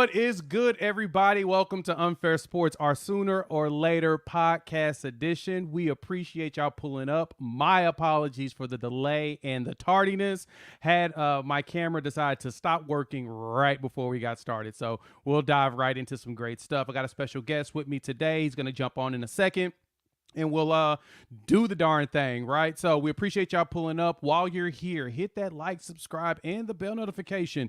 What is good, everybody? Welcome to Unfair Sports, our sooner or later podcast edition. We appreciate y'all pulling up. My apologies for the delay and the tardiness. Had my camera decide to stop working right before we got started. So we'll dive right into some great stuff. I got a special guest with me today. He's going to jump on in a second. And we'll do the darn thing, right? So we appreciate y'all pulling up. While you're here, hit that like, subscribe, and the bell notification.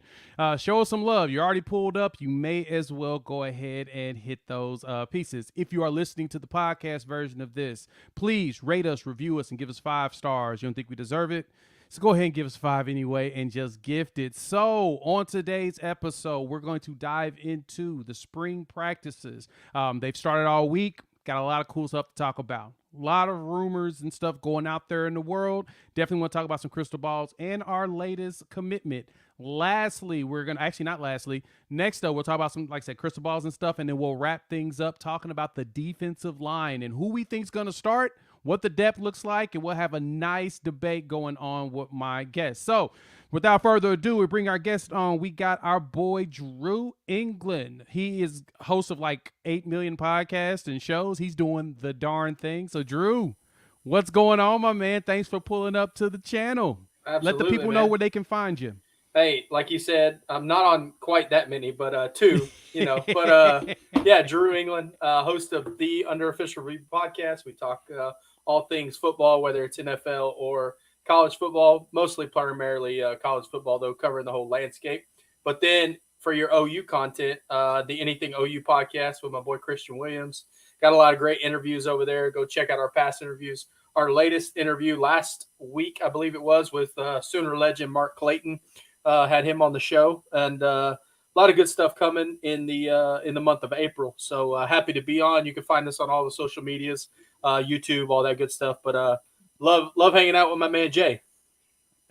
Show us some love. You already pulled up. You may as well go ahead and hit those pieces. If you are listening to the podcast version of this, please rate us, review us, and give us 5 stars. You don't think we deserve it? So go ahead and give us 5 anyway and just gift it. So on today's episode, we're going to dive into the spring practices. They've started all week. Got a lot of cool stuff to talk about. A lot of rumors and stuff going out there in the world. Definitely want to talk about some crystal balls and our latest commitment. Lastly, we're going to actually not lastly. Next, though, we'll talk about some, like I said, crystal balls and stuff. And then we'll wrap things up talking about the defensive line and who we think is going to start, what the depth looks like, and we'll have a nice debate going on with my guests. So without further ado, we bring our guest on. We got our boy Drew England. He is host of like 8 million podcasts and shows. He's doing the darn thing. So Drew, what's going on, my man? Thanks for pulling up to the channel. Absolutely, let the people know where they can find you. Hey, like you said, I'm not on quite that many, but 2, yeah, Drew England, host of the Under Official Review podcast. We talk all things football, whether it's NFL or college football, mostly primarily college football, though, covering the whole landscape. But then for your OU content, the Anything OU podcast with my boy Christian Williams. Got a lot of great interviews over there. Go check out our past interviews. Our latest interview last week, I believe it was, with Sooner legend Mark Clayton. Had him on the show, and a lot of good stuff coming in the month of April. So happy to be on. You can find us on all the social medias, YouTube, all that good stuff. But love hanging out with my man Jay.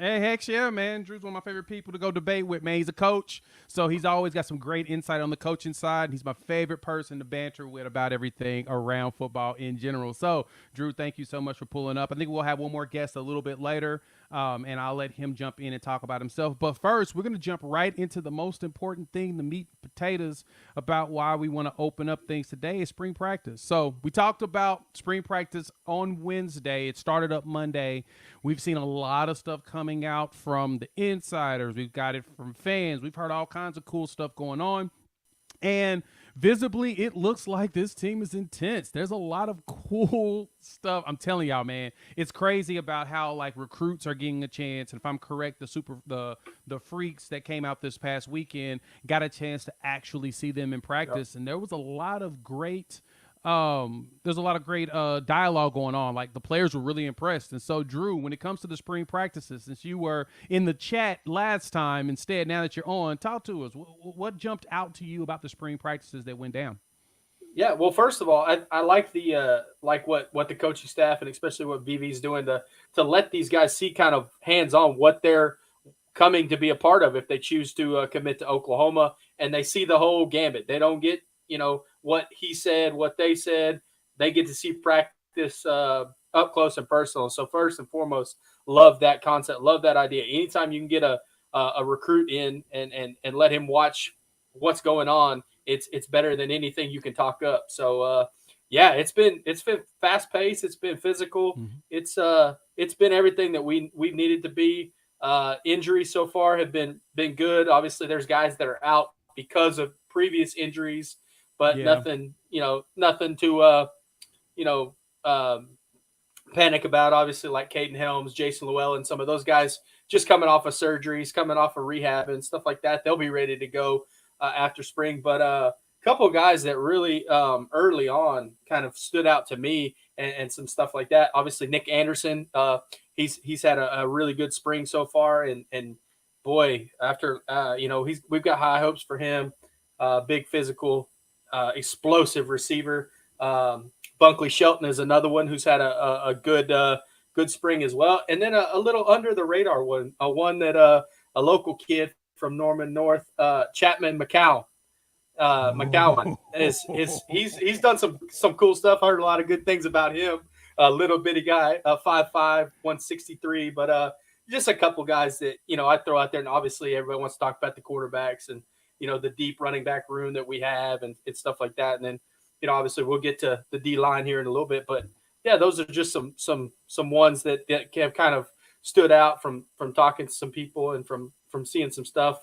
Hey, heck yeah, man. Drew's one of my favorite people to go debate with, man. He's a coach, so he's always got some great insight on the coaching side. He's my favorite person to banter with about everything around football in general. So, Drew, thank you so much for pulling up. I think we'll have one more guest a little bit later, and I'll let him jump in and talk about himself. But first, we're going to jump right into the most important thing, the meat and potatoes, about why we want to open up things today is spring practice. So we talked about spring practice on Wednesday. It started up Monday. We've seen a lot of stuff coming out from the insiders. We've got it from fans. We've heard all kinds of cool stuff going on. And visibly, it looks like this team is intense. There's a lot of cool stuff. I'm telling y'all, man, it's crazy about how like recruits are getting a chance. And if I'm correct, the freaks that came out this past weekend got a chance to actually see them in practice. Yep. And there was a lot of great dialogue going on. Like the players were really impressed. And so, Drew, when it comes to the spring practices, since you were in the chat last time, instead, now that you're on, talk to us. What jumped out to you about the spring practices that went down? Yeah, well, first of all, I like the what the coaching staff and especially what BV's doing to let these guys see kind of hands-on what they're coming to be a part of if they choose to commit to Oklahoma, and they see the whole gambit. They don't get what he said, what they said. They get to see practice up close and personal. So first and foremost, love that concept, love that idea. Anytime you can get a recruit in and let him watch what's going on, it's better than anything you can talk up. So yeah, it's been fast paced, it's been physical, mm-hmm. It's been everything that we needed to be. Injuries so far have been good. Obviously, there's guys that are out because of previous injuries. But nothing to panic about. Obviously, like Caden Helms, Jason Llewellyn, some of those guys just coming off of surgeries, coming off of rehab and stuff like that. They'll be ready to go after spring. But a couple of guys that really early on kind of stood out to me and some stuff like that. Obviously, Nick Anderson, he's had a really good spring so far. And boy, after we've got high hopes for him. Big physical. Explosive receiver. Bunkley Shelton is another one who's had a good spring as well. And then a little under the radar one, that a local kid from Norman North, Chapman McCowan. He's done some cool stuff. I heard a lot of good things about him. A little bitty guy, 5'5", 163, but just a couple guys that I throw out there. And obviously, everybody wants to talk about the quarterbacks the deep running back room that we have and stuff like that. And then, obviously we'll get to the D line here in a little bit, but yeah, those are just some ones that have kind of stood out from talking to some people and from seeing some stuff.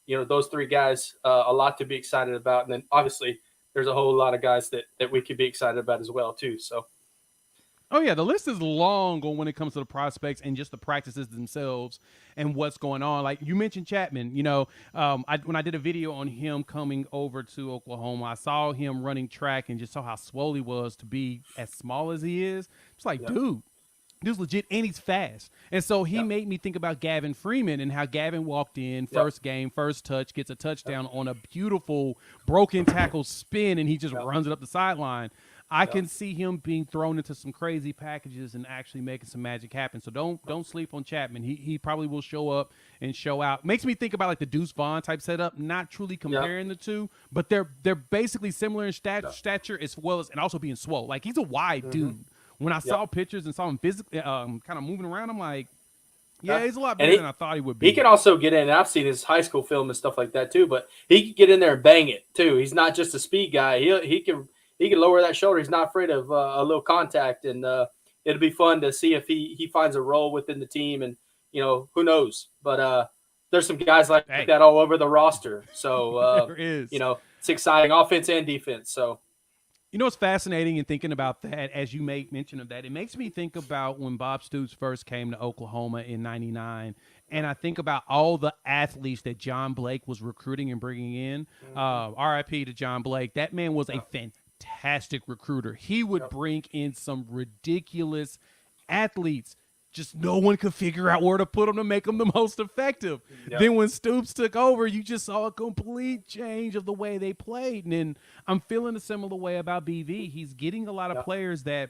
Those three guys, a lot to be excited about. And then obviously there's a whole lot of guys that we could be excited about as well too. So. Oh, yeah, the list is long on when it comes to the prospects and just the practices themselves and what's going on. Like you mentioned Chapman, when I did a video on him coming over to Oklahoma, I saw him running track and just saw how swole he was to be as small as he is. It's like, dude, dude's legit and he's fast. And so he made me think about Gavin Freeman and how Gavin walked in, first game, first touch, gets a touchdown on a beautiful broken tackle spin, and he just runs it up the sideline. I can see him being thrown into some crazy packages and actually making some magic happen. So don't sleep on Chapman. He probably will show up and show out. Makes me think about like the Deuce Vaughn type setup. Not truly comparing the two, but they're basically similar in stature as well as and also being swole. Like he's a wide dude. When I saw pictures and saw him physically kind of moving around, I'm like, yeah, he's a lot bigger than I thought he would be. He can also get in. I've seen his high school film and stuff like that too, but he can get in there and bang it too. He's not just a speed guy. He can lower that shoulder. He's not afraid of a little contact, and it'll be fun to see if he finds a role within the team. And who knows? But there's some guys like that all over the roster. So there is. It's exciting, offense and defense. So it's fascinating in thinking about that as you make mention of that. It makes me think about when Bob Stoops first came to Oklahoma in '99. And I think about all the athletes that John Blake was recruiting and bringing in. RIP to John Blake. That man was a fantastic recruiter. He would bring in some ridiculous athletes. Just no one could figure out where to put them to make them the most effective. Then when Stoops took over, you just saw a complete change of the way they played. And then I'm feeling a similar way about BV. He's getting a lot of players that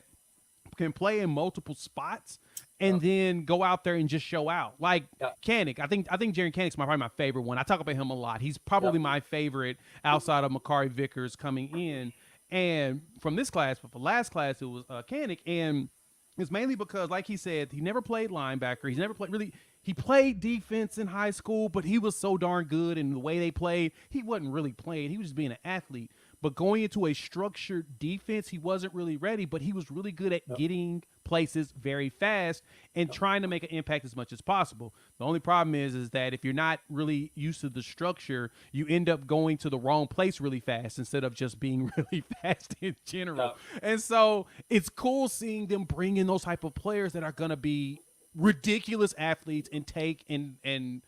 can play in multiple spots and then go out there and just show out. Like Kanak. I think Jaren Kanak's probably my favorite one. I talk about him a lot. He's probably my favorite outside of Makari Vickers coming in. And from this class, but for last class, it was Kanak. And it's mainly because, like he said, he never played linebacker. He's never played really. He played defense in high school, but he was so darn good in the way they played. He wasn't really playing. He was just being an athlete. But going into a structured defense, he wasn't really ready, but he was really good at getting places very fast and trying to make an impact as much as possible. The only problem is that if you're not really used to the structure, you end up going to the wrong place really fast instead of just being really fast in general. And so it's cool seeing them bring in those type of players that are going to be ridiculous athletes and take and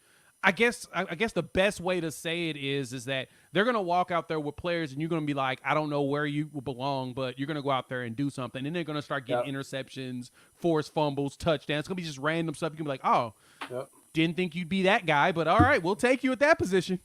I guess the best way to say it is that they're going to walk out there with players and you're going to be like, I don't know where you belong, but you're going to go out there and do something. And they're going to start getting interceptions, forced fumbles, touchdowns. It's going to be just random stuff. You can be like, oh, didn't think you'd be that guy, but all right, we'll take you at that position.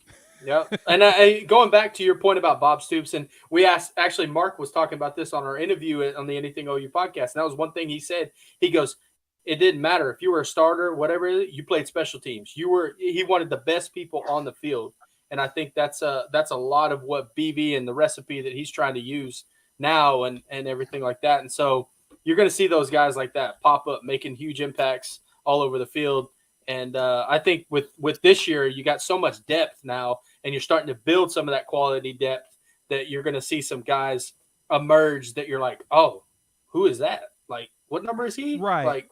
And going back to your point about Bob Stoops, and we asked, actually Mark was talking about this on our interview on the Anything OU podcast. And that was one thing he said. He goes, it didn't matter if you were a starter, whatever, you played special teams. He wanted the best people on the field. And I think that's a lot of what BV and the recipe that he's trying to use now and everything like that. And so you're going to see those guys like that pop up, making huge impacts all over the field. And I think with this year, you got so much depth now, and you're starting to build some of that quality depth that you're going to see some guys emerge that you're like, oh, who is that? Like, what number is he? Right. Like,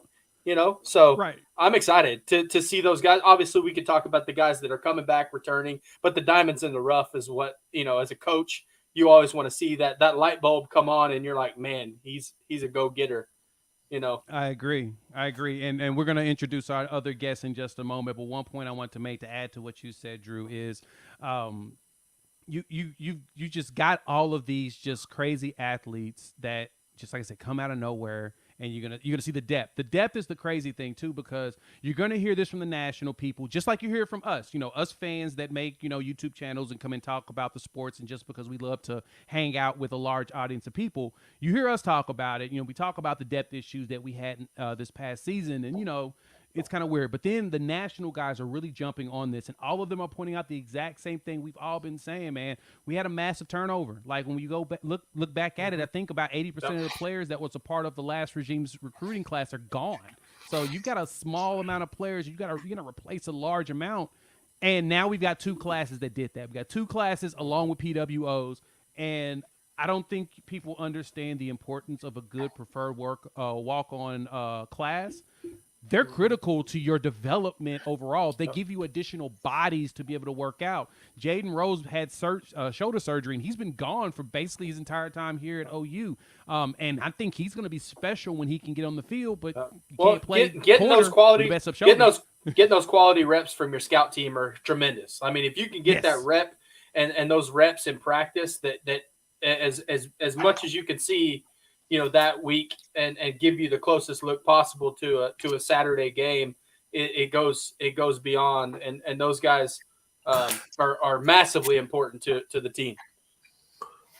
I'm excited to see those guys. Obviously, we could talk about the guys that are coming back, returning, but the diamonds in the rough is what, as a coach, you always want to see that light bulb come on, and you're like, man, he's a go-getter. I agree. And we're going to introduce our other guests in just a moment. But one point I want to make to add to what you said, Drew, is you just got all of these just crazy athletes that, just like I said, come out of nowhere. And you're gonna see the depth. The depth is the crazy thing too, because you're gonna hear this from the national people, just like you hear it from us. Us fans that make YouTube channels and come and talk about the sports, and just because we love to hang out with a large audience of people, you hear us talk about it. We talk about the depth issues that we had this past season, and it's kind of weird. But then the national guys are really jumping on this, and all of them are pointing out the exact same thing we've all been saying, man. We had a massive turnover. Like, when you go back, look back at it, I think about 80% of the players that was a part of the last regime's recruiting class are gone. So you've got a small amount of players. You're going to replace a large amount. And now we've got 2 classes that did that. We got 2 classes along with PWOs, and I don't think people understand the importance of a good preferred walk-on class. They're critical to your development overall. They give you additional bodies to be able to work out. Jaden Rose had shoulder surgery, and he's been gone for basically his entire time here at OU. And I think he's going to be special when he can get on the field, but you can't play getting those quality reps from your scout team are tremendous. I mean, if you can get that rep and those reps in practice, that as much as you can see, that week and give you the closest look possible to a Saturday game, it goes beyond, and those guys are massively important to the team.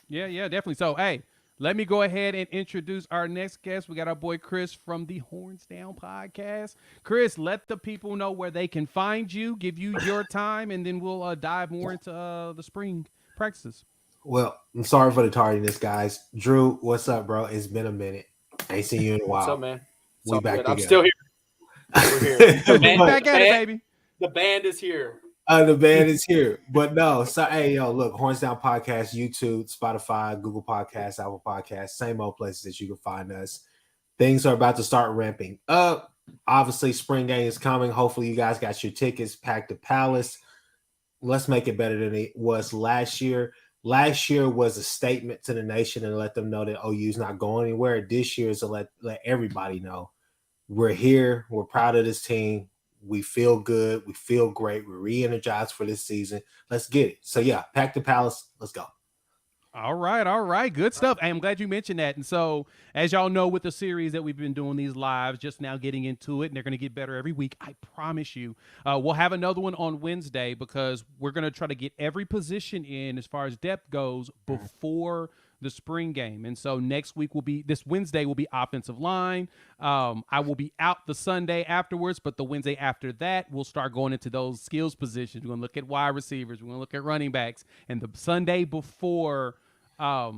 Yeah, definitely. So, hey, let me go ahead and introduce our next guest. We got our boy Chris from the Horns Down podcast. Chris, let the people know where they can find you, give you your time, and then we'll dive more into the spring practices. Well, I'm sorry for the tardiness, guys. Drew, what's up, bro? It's been a minute. I ain't seen you in a while. What's up, man? We back together. I'm still here. We're here. Back at it, baby. The band is here. The band is here. But no, so hey, yo, look, Horns Down Podcast, YouTube, Spotify, Google Podcasts, Apple Podcasts, same old places that you can find us. Things are about to start ramping up. Obviously, spring game is coming. Hopefully, you guys got your tickets packed to Palace. Let's make it better than it was last year. Last year was a statement to the nation and let them know that OU is not going anywhere. This year is to let everybody know we're here. We're proud of this team. We feel good. We feel great. We're re-energized for this season. Let's get it. So, yeah, pack the Palace. Let's go. All right. Good stuff. I'm glad you mentioned that. And so, as y'all know, with the series that we've been doing these lives, just now getting into it, and they're going to get better every week, I promise you. We'll have another one on Wednesday because we're going to try to get every position in as far as depth goes before the spring game. And so this Wednesday will be offensive line. I will be out the Sunday afterwards, but the Wednesday after that, we'll start going into those skills positions. We're going to look at wide receivers. We're going to look at running backs. And the Sunday before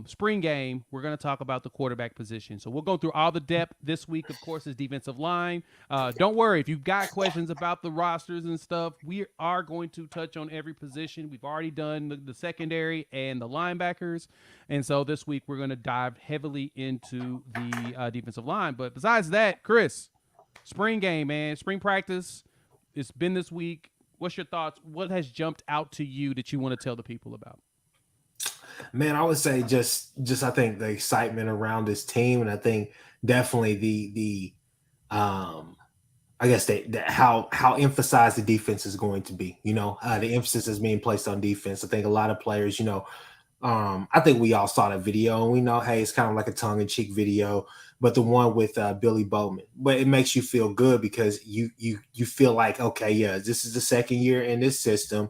spring game, we're going to talk about the quarterback position. So we'll go through all the depth. This week, of course, is defensive line. Don't worry. If you've got questions about the rosters and stuff, we are going to touch on every position. We've already done the secondary and the linebackers. And so this week, we're going to dive heavily into the defensive line. But besides that, Chris, spring game, man, spring practice, it's been this week. What's your thoughts? What has jumped out to you that you want to tell the people about? Man, I would say just I think the excitement around this team, and I think definitely the I guess how emphasized the defense is going to be. The emphasis is being placed on defense. I think a lot of players, I think we all saw that video, and we know, hey, it's kind of like a tongue-in-cheek video, but the one with Billy Bowman. But it makes you feel good because you feel like, okay, yeah, this is the second year in this system.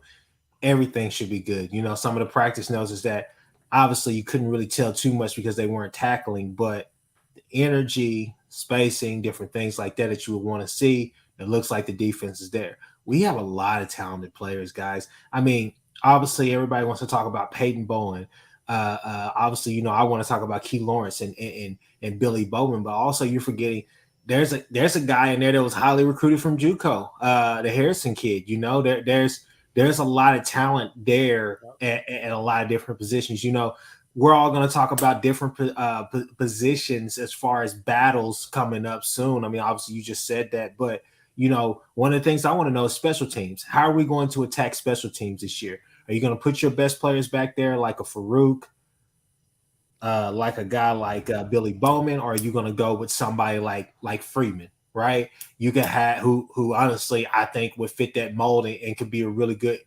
Everything should be good. Some of the practice notes is that obviously you couldn't really tell too much because they weren't tackling, but the energy, spacing, different things like that you would want to see, it looks like the defense is there. We have a lot of talented players, guys. I mean, obviously everybody wants to talk about Peyton Bowen. Obviously, I want to talk about Key Lawrence and Billy Bowman, but also you're forgetting there's a guy in there that was highly recruited from JUCO, the Harrison kid. There's a lot of talent there at a lot of different positions. We're all going to talk about different positions as far as battles coming up soon. I mean, obviously you just said that, but one of the things I want to know is special teams. How are we going to attack special teams this year? Are you going to put your best players back there like a Farouk, like a guy like Billy Bowman, or are you going to go with somebody like Freeman? Right, you can have who honestly I think would fit that mold and could be a really good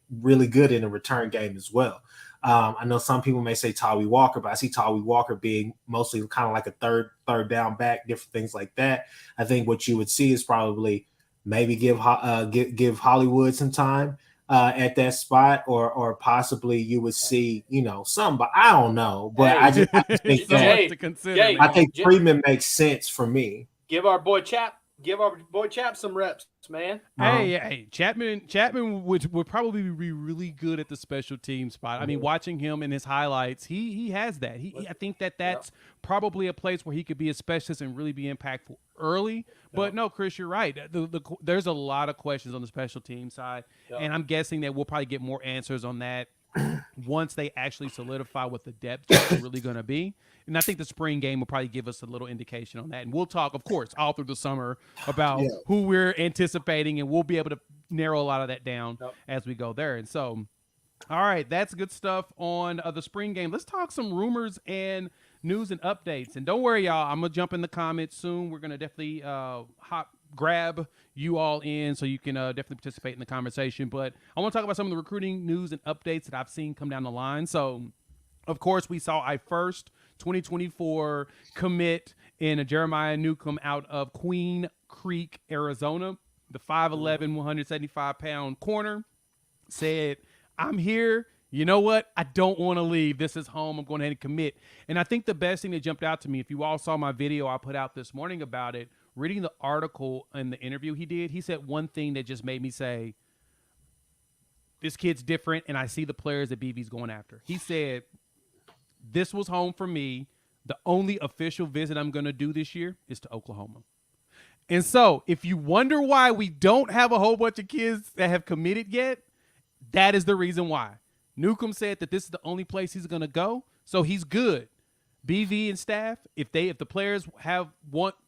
in a return game as well. I know some people may say Tawi Walker, but I see Tawi Walker being mostly kind of like a third down back, different things like that. I think what you would see is probably maybe give Hollywood some time at that spot, or possibly you would see somebody. I don't know, but I just think that I think Freeman makes sense for me. Give our boy Chap Give our boy Chap some reps, man. Hey, Chapman would probably be really good at the special team spot. I mean, watching him in his highlights, he has that. I think that's probably a place where he could be a specialist and really be impactful early. But no, Chris, you're right. There's a lot of questions on the special team side, and I'm guessing that we'll probably get more answers on that once they actually solidify what the depth is really going to be. And I think the spring game will probably give us a little indication on that. And we'll talk, of course, all through the summer about who we're anticipating, and we'll be able to narrow a lot of that down as we go there. And so, all right, that's good stuff on the spring game. Let's talk some rumors and news and updates. And don't worry, y'all, I'm going to jump in the comments soon. We're going to definitely grab you all in so you can definitely participate in the conversation. But I want to talk about some of the recruiting news and updates that I've seen come down the line. So, of course, we saw our first 2024 commit in Jeremiah Newcomb out of Queen Creek, Arizona. The 5'11", 175-pound corner said, I'm here. You know what? I don't want to leave. This is home. I'm going ahead and commit. And I think the best thing that jumped out to me, if you all saw my video I put out this morning about it, reading the article and the interview he did, he said one thing that just made me say, this kid's different, and I see the players that BV's going after. He said, this was home for me. The only official visit I'm going to do this year is to Oklahoma. And so if you wonder why we don't have a whole bunch of kids that have committed yet, that is the reason why. Newcomb said that this is the only place he's going to go, so he's good. BV and staff, if the players have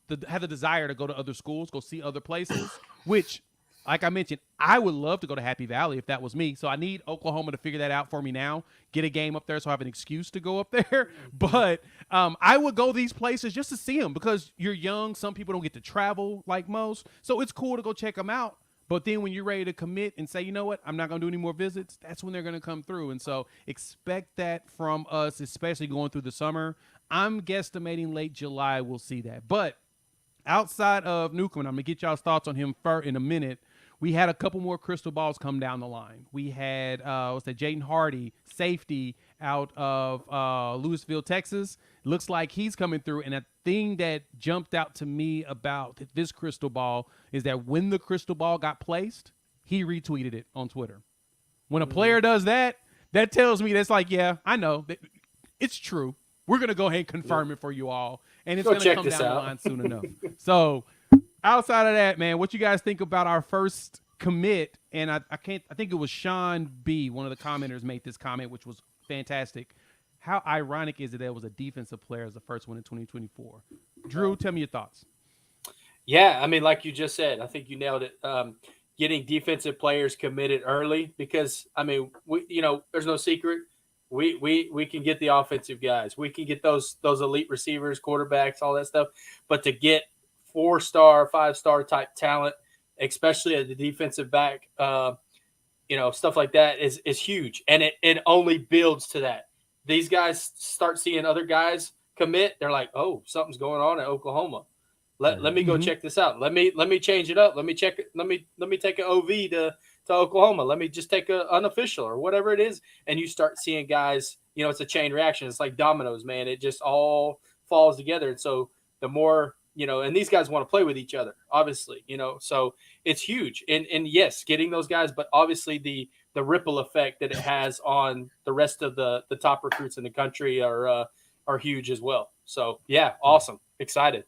the desire to go to other schools, go see other places, which, like I mentioned, I would love to go to Happy Valley if that was me. So I need Oklahoma to figure that out for me now. Get a game up there so I have an excuse to go up there. But I would go these places just to see them because you're young. Some people don't get to travel like most. So it's cool to go check them out. But then when you're ready to commit and say, you know what, I'm not going to do any more visits, that's when they're going to come through. And so expect that from us, especially going through the summer. I'm guesstimating late July we'll see that. But outside of Newcomb, I'm going to get y'all's thoughts on him in a minute. We had a couple more crystal balls come down the line. We had, Jaden Hardy, safety out of Louisville, Texas. Looks like he's coming through. And a thing that jumped out to me about this crystal ball is that when the crystal ball got placed, he retweeted it on Twitter. When a player does that, that tells me that's like, yeah, I know. It's true. We're going to go ahead and confirm it for you all. And it's going to come down the line soon enough. So outside of that, man, what you guys think about our first commit? And I think it was Sean B., one of the commenters, made this comment, which was fantastic. How ironic is it that it was a defensive player as the first one in 2024? Drew, tell me your thoughts. Yeah, I mean, like you just said, I think you nailed it. Getting defensive players committed early because, I mean, there's no secret. We can get the offensive guys. We can get those elite receivers, quarterbacks, all that stuff. But to get 4-star, 5-star type talent, especially at the defensive back, stuff like that is huge. And it only builds to that. These guys start seeing other guys commit. They're like, oh, something's going on at Oklahoma. Let me go check this out. Let me change it up. Let me check it. Let me take an OV to Oklahoma. Let me just take an unofficial or whatever it is. And you start seeing guys, it's a chain reaction. It's like dominoes, man. It just all falls together. And so the more, and these guys want to play with each other, obviously, so it's huge. And yes, getting those guys, but obviously the ripple effect that it has on the rest of the top recruits in the country are huge as well. So yeah, awesome. Excited.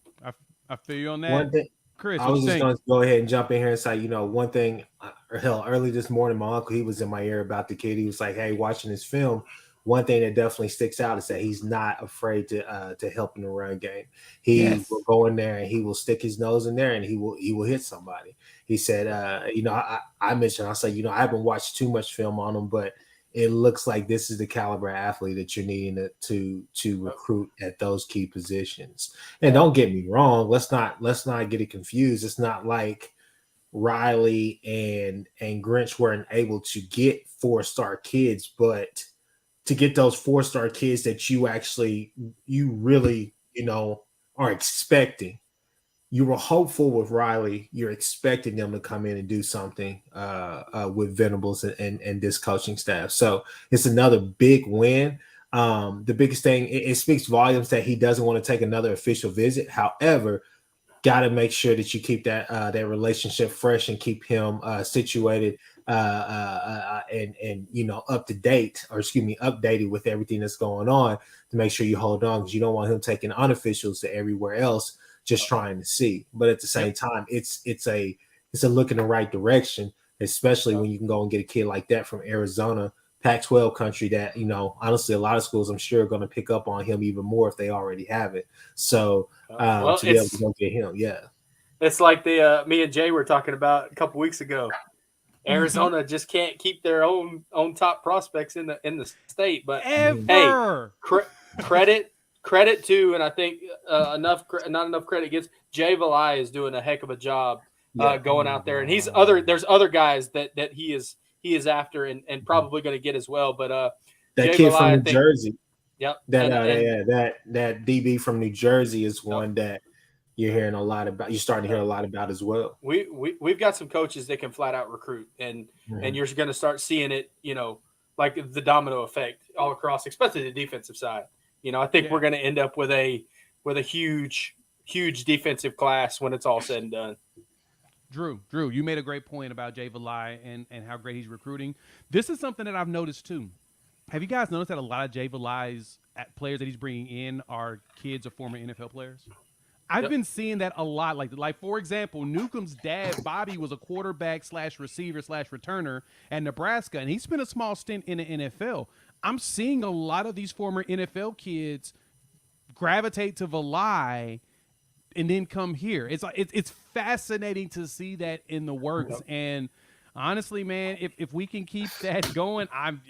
I feel you on that. One thing, Chris, I was just going to go ahead and jump in here and say, one thing, early this morning, my uncle, he was in my ear about the kid. He was like, hey, watching this film, one thing that definitely sticks out is that he's not afraid to help in the run game. He will go in there and he will stick his nose in there and he will hit somebody. He said, I mentioned, I said, I haven't watched too much film on him, but it looks like this is the caliber athlete that you're needing to recruit at those key positions. And don't get me wrong, let's not get it confused. It's not like Riley and Grinch weren't able to get 4-star kids, but to get those 4-star kids that you really, are expecting. You were hopeful with Riley. You're expecting them to come in and do something with Venables and this coaching staff. So it's another big win. The biggest thing, it speaks volumes that he doesn't want to take another official visit. However, got to make sure that you keep that relationship fresh and keep him situated and up to date, or excuse me, updated with everything that's going on, to make sure you hold on, because you don't want him taking unofficials to everywhere else just trying to see. But at the same time, it's a look in the right direction, especially when you can go and get a kid like that from Arizona, Pac-12 country, that, honestly, a lot of schools I'm sure are going to pick up on him even more if they already have it. So to be able to go get him, it's like the me and Jay were talking about a couple weeks ago. Arizona just can't keep their own top prospects in the state. But ever. Hey, credit to, and I think not enough credit gets, Jay Valai is doing a heck of a job going out there, and there's other guys that he is after and probably going to get as well. But that Jay kid Valai, from New Jersey, yep, that DB from New Jersey is one that you're hearing a lot about. You're starting to hear a lot about as well. We've got some coaches that can flat out recruit, and you're going to start seeing it, like the domino effect all across, especially the defensive side. I think we're going to end up with a huge defensive class when it's all said and done. Drew, you made a great point about Jay Valai and how great he's recruiting. This is something that I've noticed too. Have you guys noticed that a lot of Jay Valai's players that he's bringing in are kids or former NFL players? I've been seeing that a lot. Like for example, Newcomb's dad, Bobby, was a quarterback / receiver / returner at Nebraska, and he spent a small stint in the NFL. I'm seeing a lot of these former NFL kids gravitate to Valai and then come here. It's fascinating to see that in the works. And honestly, man, if we can keep that going, I'm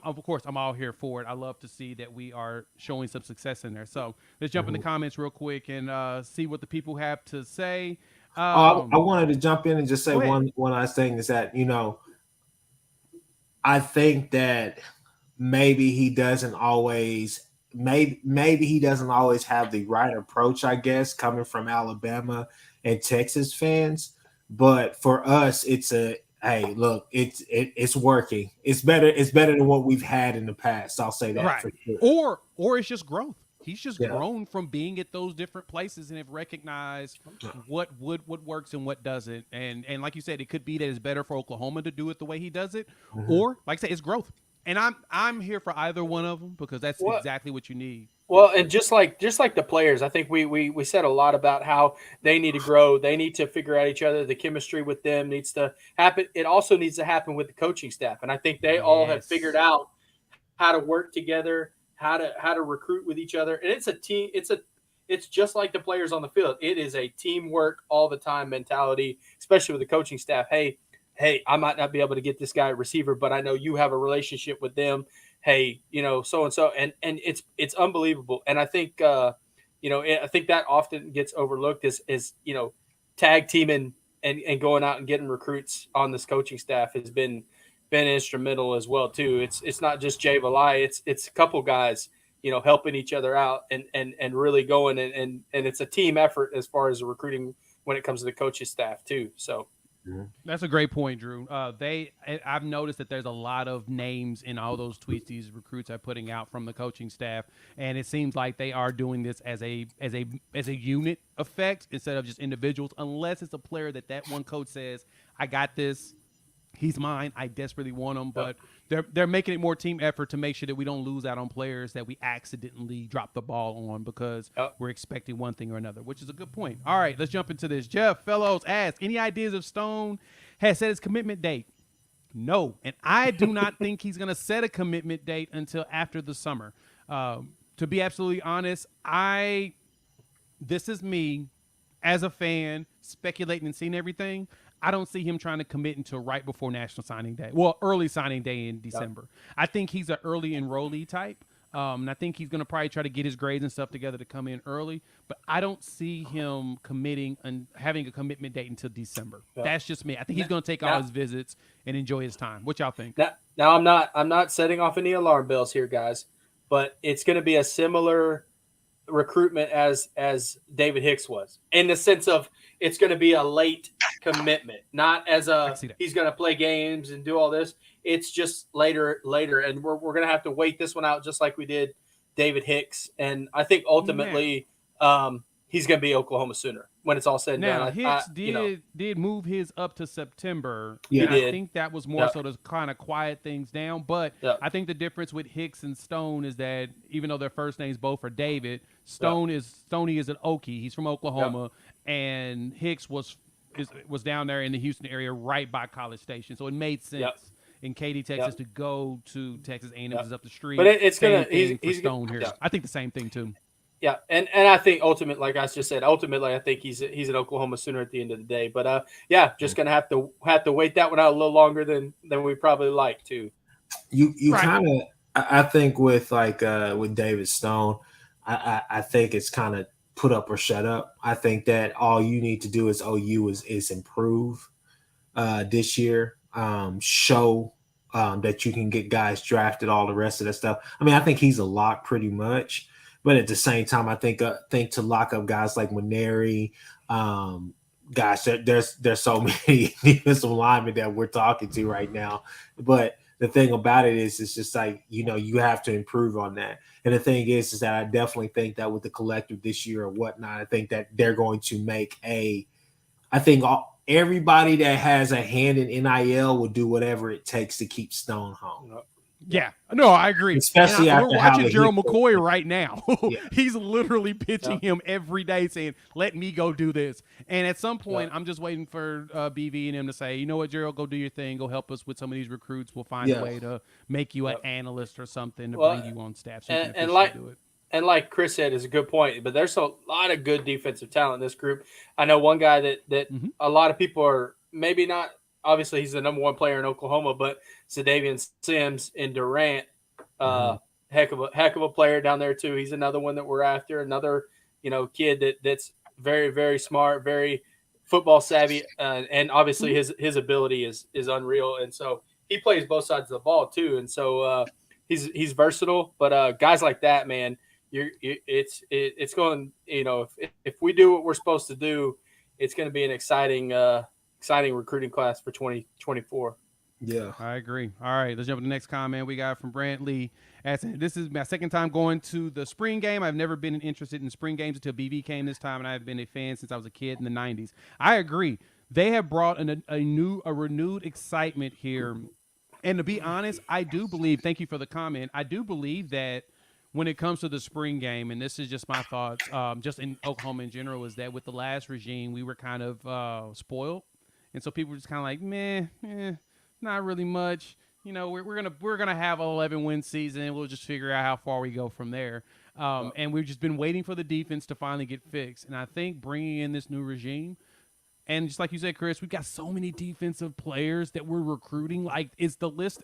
of course I'm all here for it. I love to see that we are showing some success in there. So let's jump in the comments real quick and see what the people have to say. I wanted to jump in and just say one last thing is that, I think that maybe he doesn't always have the right approach, I guess, coming from Alabama and Texas fans. But for us, it's hey, look, it's working. It's better than what we've had in the past. I'll say that for sure. Or it's just growth. He's just grown from being at those different places and have recognized what works and what doesn't. And like you said, it could be that it's better for Oklahoma to do it the way he does it, or like I said, it's growth. And I'm here for either one of them, because that's exactly what you need. Well, and just like the players, I think we said a lot about how they need to grow. They need to figure out each other. The chemistry with them needs to happen. It also needs to happen with the coaching staff. And I think they all have figured out how to work together, how to recruit with each other. And it's a team. It's just like the players on the field. It is a teamwork all the time mentality, especially with the coaching staff. Hey, I might not be able to get this guy a receiver, but I know you have a relationship with them. Hey, so and so, and it's unbelievable. And I think I think that often gets overlooked is tag teaming and going out and getting recruits on this coaching staff has been instrumental as well too. It's not just Jay Valai, it's a couple guys helping each other out and really going and it's a team effort as far as the recruiting when it comes to the coaching staff too. So. That's a great point, Drew. I've noticed that there's a lot of names in all those tweets these recruits are putting out from the coaching staff, and it seems like they are doing this as a unit effect instead of just individuals. Unless it's a player that one coach says, "I got this. He's mine. I desperately want him." But they're making it more team effort to make sure that we don't lose out on players that we accidentally drop the ball on because we're expecting one thing or another, which is a good point. All right, let's jump into this. Jeff Fellows asks, any ideas if Stone has set his commitment date? No, and I do not think he's going to set a commitment date until after the summer. To be absolutely honest, this is me as a fan speculating and seeing everything. I don't see him trying to commit until right before National Signing Day. Well, early signing day in December. I think he's an early enrollee type. And I think he's going to probably try to get his grades and stuff together to come in early. But I don't see him committing and having a commitment date until December. That's just me. I think he's going to take all his visits and enjoy his time. What y'all think? Now I'm not setting off any alarm bells here, guys. But it's going to be a similar recruitment as David Hicks was, in the sense of it's going to be a late commitment, not as he's going to play games and do all this. It's just later, and we're going to have to wait this one out, just like we did David Hicks. And I think ultimately, he's going to be Oklahoma Sooner when it's all said and Now done. Hicks did move his up to September. Yeah. And He I did. think that was more so to kind of quiet things down. But I think the difference with Hicks and Stone is that even though their first names both are David, Stoney is an Okie. He's from Oklahoma, and Hicks was down there in the Houston area, right by College Station. So it made sense in Katy, Texas, to go to Texas A&M is up the street. But it's Same gonna thing he's for Stone here. Yeah. I think the same thing too. Yeah, and I think ultimately, like I just said, I think he's an Oklahoma Sooner at the end of the day. But just gonna have to wait that one out a little longer than we probably like to. You kind of, I think with with David Stone, I think it's kind of put up or shut up. I think that all you need to do as OU is improve this year, show that you can get guys drafted, all the rest of that stuff. I mean, I think he's a lock pretty much. But at the same time, I think to lock up guys like Maneri, gosh, there's so many defensive linemen that we're talking to right now. But the thing about it is, it's just like, you have to improve on that. And the thing is that I definitely think that with the collective this year or whatnot, I think that they're going to make everybody that has a hand in NIL will do whatever it takes to keep Stone home. Yeah, no, I agree. Especially we're watching Gerald McCoy right now. Yeah. He's literally pitching him every day saying, let me go do this. And at some point, I'm just waiting for BV and him to say, you know what, Gerald, go do your thing. Go help us with some of these recruits. We'll find a way to make you an analyst or something to bring you on staff so you can do it. And like Chris said, is a good point. But there's a lot of good defensive talent in this group. I know one guy that a lot of people are maybe not. Obviously, he's the number one player in Oklahoma, but Zadavian Sims and Durant, heck of a player down there too. He's another one that we're after. Another, kid that's very, very smart, very football savvy, and obviously his ability is unreal. And so he plays both sides of the ball too. And so he's versatile. But guys like that, man, it's going. If we do what we're supposed to do, it's going to be an exciting recruiting class for 2024. Yeah, I agree. All right, let's jump to the next comment we got from Brantley. This is my second time going to the spring game. I've never been interested in spring games until BV came this time, and I've been a fan since I was a kid in the 90s. I agree. They have brought a renewed excitement here. And to be honest, I do believe, thank you for the comment, I do believe that when it comes to the spring game, and this is just my thoughts, just in Oklahoma in general, is that with the last regime, we were kind of spoiled. And so people were just kind of like, meh, not really much. We're gonna have an 11-win season. We'll just figure out how far we go from there. And we've just been waiting for the defense to finally get fixed. And I think bringing in this new regime, and just like you said, Chris, we've got so many defensive players that we're recruiting. Like, it's the list.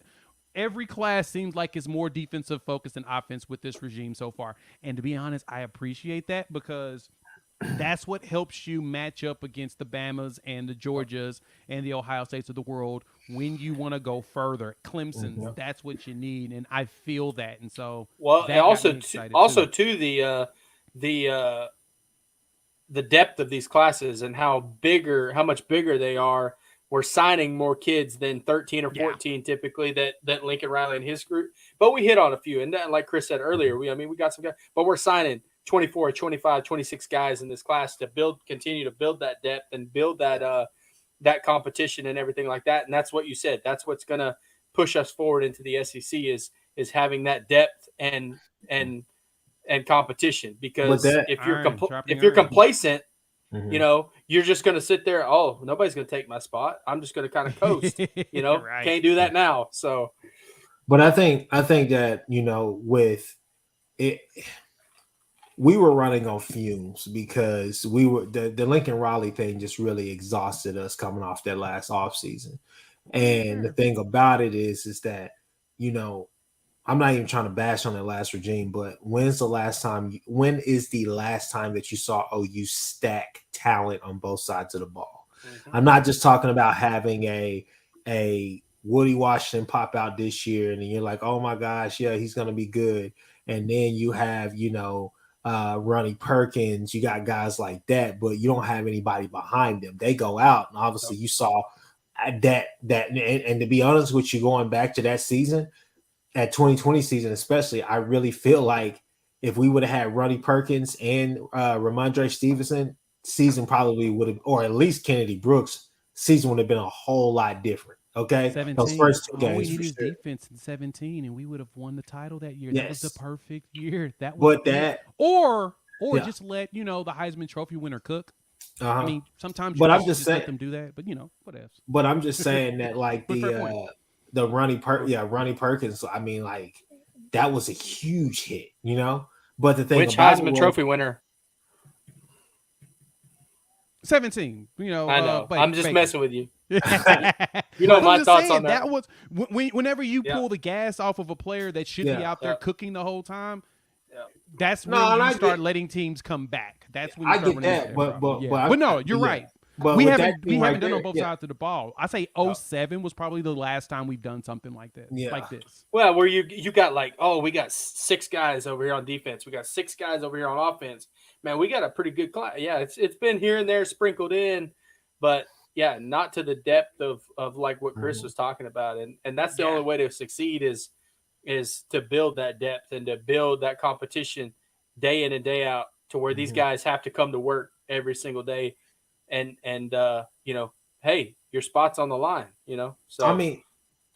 Every class seems like it's more defensive focused than offense with this regime so far. And to be honest, I appreciate that because that's what helps you match up against the Bamas and the Georgias and the Ohio States of the world when you want to go further. Clemson, that's what you need, and I feel that. And so, and also the depth of these classes and how much bigger they are. We're signing more kids than 13 or 14 typically that Lincoln Riley and his group. But we hit on a few, and that, like Chris said earlier, we got some guys, but we're signing 24, 25, 26 guys in this class to continue to build that depth and build that competition and everything like that. And that's what you said. That's what's going to push us forward into the SEC is having that depth and competition. Because if you're complacent, you're just going to sit there. Oh, nobody's going to take my spot. I'm just going to kind of coast. Right. Can't do that now. So, but I think that with it. We were running on fumes because we were the Lincoln Riley thing just really exhausted us coming off that last offseason. And the thing about it is that, I'm not even trying to bash on that last regime, but when is the last time that you saw OU stack talent on both sides of the ball? Mm-hmm. I'm not just talking about having a Woody Washington pop out this year and then you're like, oh my gosh, yeah, he's going to be good. And then you have, Ronnie Perkins, you got guys like that, but you don't have anybody behind them. They go out, and obviously you saw that. And to be honest with you, going back to that season, that 2020 season especially, I really feel like if we would have had Ronnie Perkins and Ramondre Stevenson, season probably would have, or at least Kennedy Brooks, season would have been a whole lot different. Okay, 17. those first two All games we for need is sure. defense in 17, and we would have won the title that year. Yes. That was the perfect year. That was But that, or yeah. just let the Heisman Trophy winner cook. uh-huh. I mean, sometimes you But I'm just just saying, let them do that. But what else? but I'm just saying that like But fair point. the Ronnie Perkins. I mean, like that was a huge hit, you know. But the thing Which about Heisman it was, Trophy winner? 17. I know. But I'm just Baker. messing with you. You know my thoughts on that. That was whenever you Yeah. pull the gas off of a player that should be Yeah. out there Yeah. cooking the whole time. Yeah. That's No, when and you I start get- letting teams come back. That's when you I start get running into that, that but problem. but Yeah. but, no, you're yeah. right. But We with haven't that team done right on there, both yeah. sides of the ball. I say 07 was probably the last time we've done something like that. Yeah. Like this. Well, where you got like, oh, we got 6 guys over here on defense. We got 6 guys over here on offense. Man, we got a pretty good class. Yeah, it's been here and there sprinkled in, but yeah, not to the depth of like what Chris was talking about. And that's the only way to succeed is to build that depth and to build that competition day in and day out to where these guys have to come to work every single day and hey, your spot's on the line, So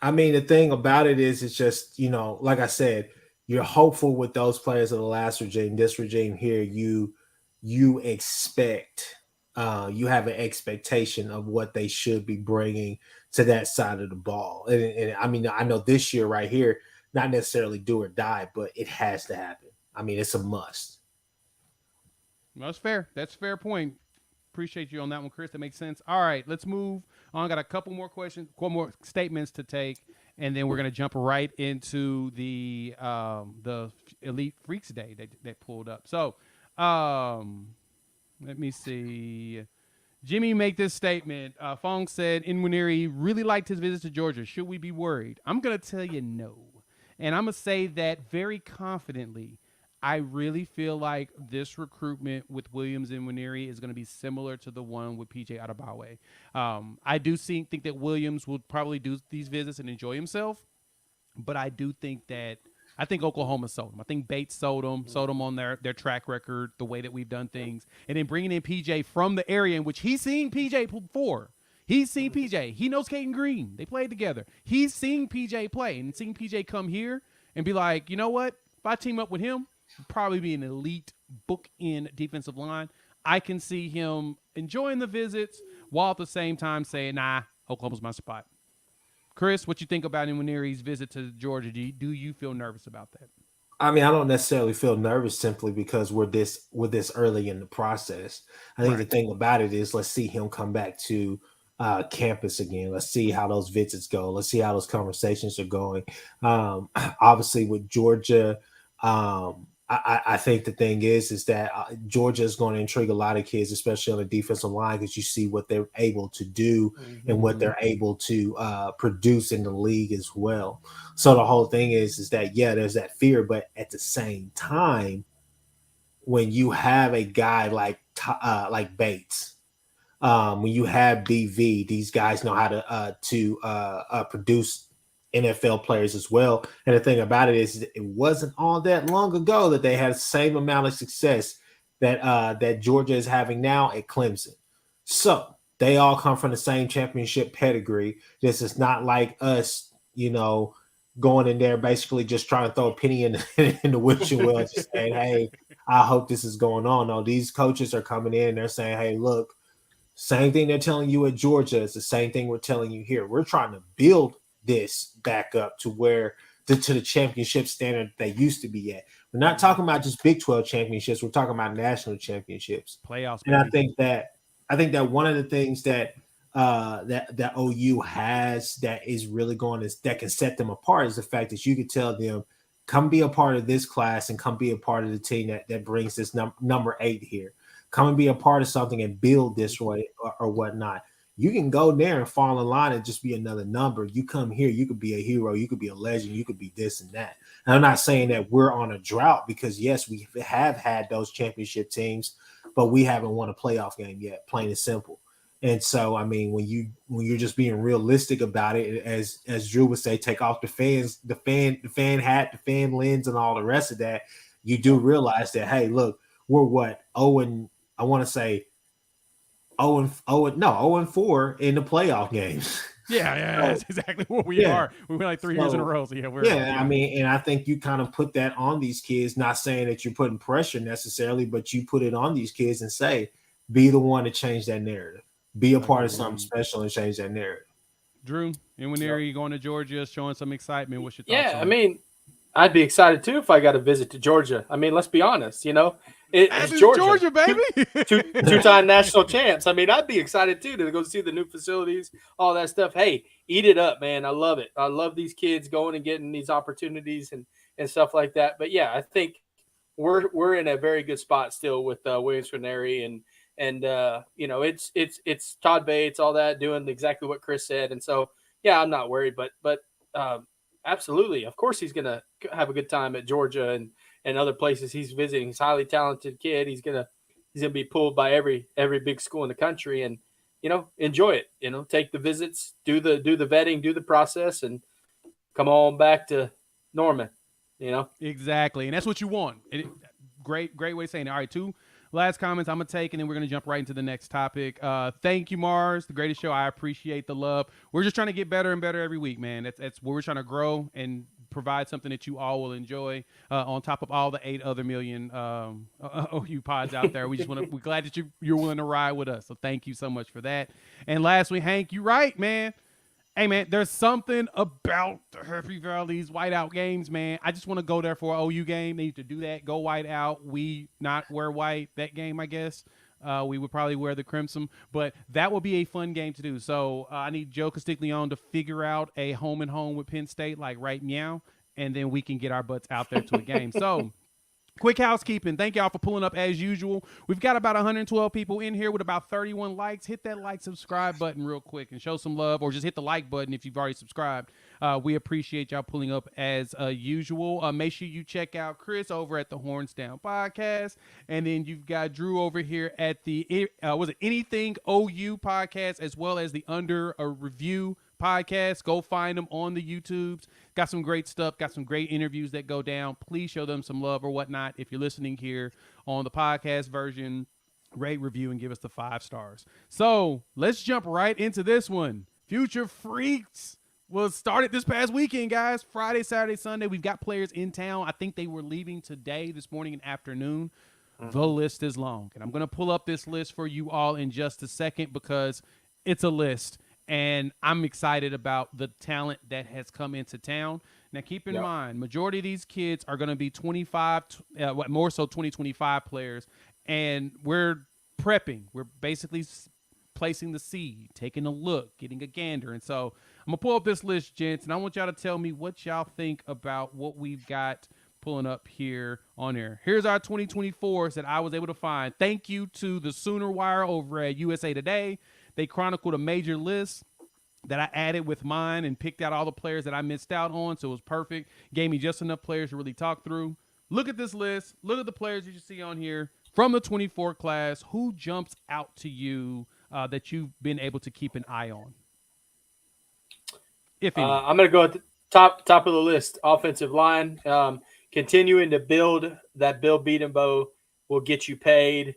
I mean, the thing about it is, it's just, like I said, you're hopeful with those players of the last regime. This regime here, you expect, you have an expectation of what they should be bringing to that side of the ball. And I mean, I know this year right here, not necessarily do or die, but it has to happen. I mean, it's a must. That's fair. That's a fair point. Appreciate you on that one, Chris. That makes sense. All right, let's move on. Got a couple more questions, couple more statements to take, and then we're gonna jump right into the Elite Freaks Day that pulled up. So, let me see. Jimmy make this statement. Fong said Nwaneri really liked his visit to Georgia. Should we be worried? I'm gonna tell you no, and I'm gonna say that very confidently. I really feel like this recruitment with Williams and Nwaneri is going to be similar to the one with PJ Adebayo. I do think that Williams will probably do these visits and enjoy himself, but I think Oklahoma sold him. I think Bates sold him on their track record, the way that we've done things, and then bringing in PJ from the area in which he's seen PJ before. He's seen PJ. He knows Caden Green. They played together. He's seen PJ play and seen PJ come here and be like, you know what? If I team up with him, probably be an elite book-in defensive line. I can see him enjoying the visits while at the same time saying, nah, Oklahoma's my spot. Chris, what you think about Nwaneri's visit to Georgia? Do you feel nervous about that? I mean, I don't necessarily feel nervous simply because we're this early in the process. I think the thing about it is, let's see him come back to campus again. Let's see how those visits go. Let's see how those conversations are going. Obviously, with Georgia, I think the thing is that Georgia is going to intrigue a lot of kids, especially on the defensive line, because you see what they're able to do and what they're able to produce in the league as well. So the whole thing is that, yeah, there's that fear, but at the same time, when you have a guy like Bates, when you have BV, these guys know how to produce NFL players as well. And the thing about it is, it wasn't all that long ago that they had the same amount of success that Georgia is having now at Clemson. So they all come from the same championship pedigree. This is not like us, going in there basically just trying to throw a penny in the wishing well, just saying, hey, I hope this is going on. No, these coaches are coming in and they're saying, hey, look, same thing they're telling you at Georgia is the same thing we're telling you here. We're trying to build this back up to where to the championship standard they used to be at. We're not talking about just Big 12 championships. We're talking about national championships, playoffs. And I think that one of the things that that OU has that is really that can set them apart is the fact that you could tell them, come be a part of this class and come be a part of the team that brings this number 8 here. Come and be a part of something and build this way or whatnot. You can go there and fall in line and just be another number. You come here, you could be a hero, you could be a legend, you could be this and that. And I'm not saying that we're on a drought, because yes, we have had those championship teams, but we haven't won a playoff game yet, plain and simple. And so, I mean, when you're just being realistic about it, as Drew would say, take off the fan hat, the fan lens, and all the rest of that. you do realize that, hey, look, we're what? I want to say 0-4 in the playoff games. Yeah, that's exactly what we are. We went like 3 years in a row. So I mean, and I think you kind of put that on these kids, not saying that you're putting pressure necessarily, but you put it on these kids and say, be the one to change that narrative. Be a part of something special and change that narrative. Drew, you going to Georgia, showing some excitement. What's your thoughts? Yeah, I mean, I'd be excited too if I got a visit to Georgia. I mean, let's be honest, it's Georgia, baby. Two-time national champs. I mean, I'd be excited too to go see the new facilities, all that stuff. Hey, eat it up, man. I love it. I love these kids going and getting these opportunities and stuff like that. But yeah, I think we're in a very good spot still with Williams Nwaneri and it's Todd Bates, all that, doing exactly what Chris said. And so, yeah, I'm not worried, but absolutely. Of course, he's going to have a good time at Georgia and other places he's visiting. He's a highly talented kid. He's going to be pulled by every big school in the country and, enjoy it, take the visits, do the vetting, do the process, and come on back to Norman, Exactly. And that's what you want. Great way of saying it. All right, two last comments I'm going to take, and then we're going to jump right into the next topic. Thank you, Mars, the greatest show. I appreciate the love. We're just trying to get better and better every week, man. That's where we're trying to grow and provide something that you all will enjoy on top of all the 8 other million OU pods out there. We're glad that you're willing to ride with us. So thank you so much for that. And lastly, Hank, you're right, man. Hey, man, there's something about the Happy Valley's whiteout games, man. I just want to go there for an OU game. They need to do that. Go white out. We not wear white that game, I guess. We would probably wear the crimson, but that will be a fun game to do. So I need Joe Castiglione to figure out a home and home with Penn State, like right meow, and then we can get our butts out there to a game. So quick housekeeping. Thank y'all for pulling up as usual. We've got about 112 people in here with about 31 likes. Hit that like, subscribe button real quick and show some love, or just hit the like button if you've already subscribed. We appreciate y'all pulling up as usual. Make sure you check out Chris over at the Horns Down Podcast. And then you've got Drew over here at the Anything OU Podcast, as well as the Under a Review Podcast. Go find them on the YouTubes. Got some great stuff. Got some great interviews that go down. Please show them some love or whatnot. If you're listening here on the podcast version, rate, review, and give us the 5 stars. So let's jump right into this one. Future Freaks was started this past weekend, guys. Friday, Saturday, Sunday. We've got players in town. I think they were leaving today, this morning and afternoon. The list is long, and I'm going to pull up this list for you all in just a second because it's a list. And I'm excited about the talent that has come into town. Now, keep in mind, majority of these kids are going to be 2025 players. And we're prepping. We're basically placing the seed, taking a look, getting a gander. And so I'm going to pull up this list, gents, and I want y'all to tell me what y'all think about what we've got pulling up here on there. Here's our 2024s that I was able to find. Thank you to the Sooner Wire over at USA Today. They chronicled a major list that I added with mine and picked out all the players that I missed out on, so it was perfect. Gave me just enough players to really talk through. Look at this list. Look at the players that you see on here from the 24 class. Who jumps out to you that you've been able to keep an eye on? If any. I'm going to go at the top of the list, offensive line. Continuing to build that Bill Bedenbaugh will get you paid.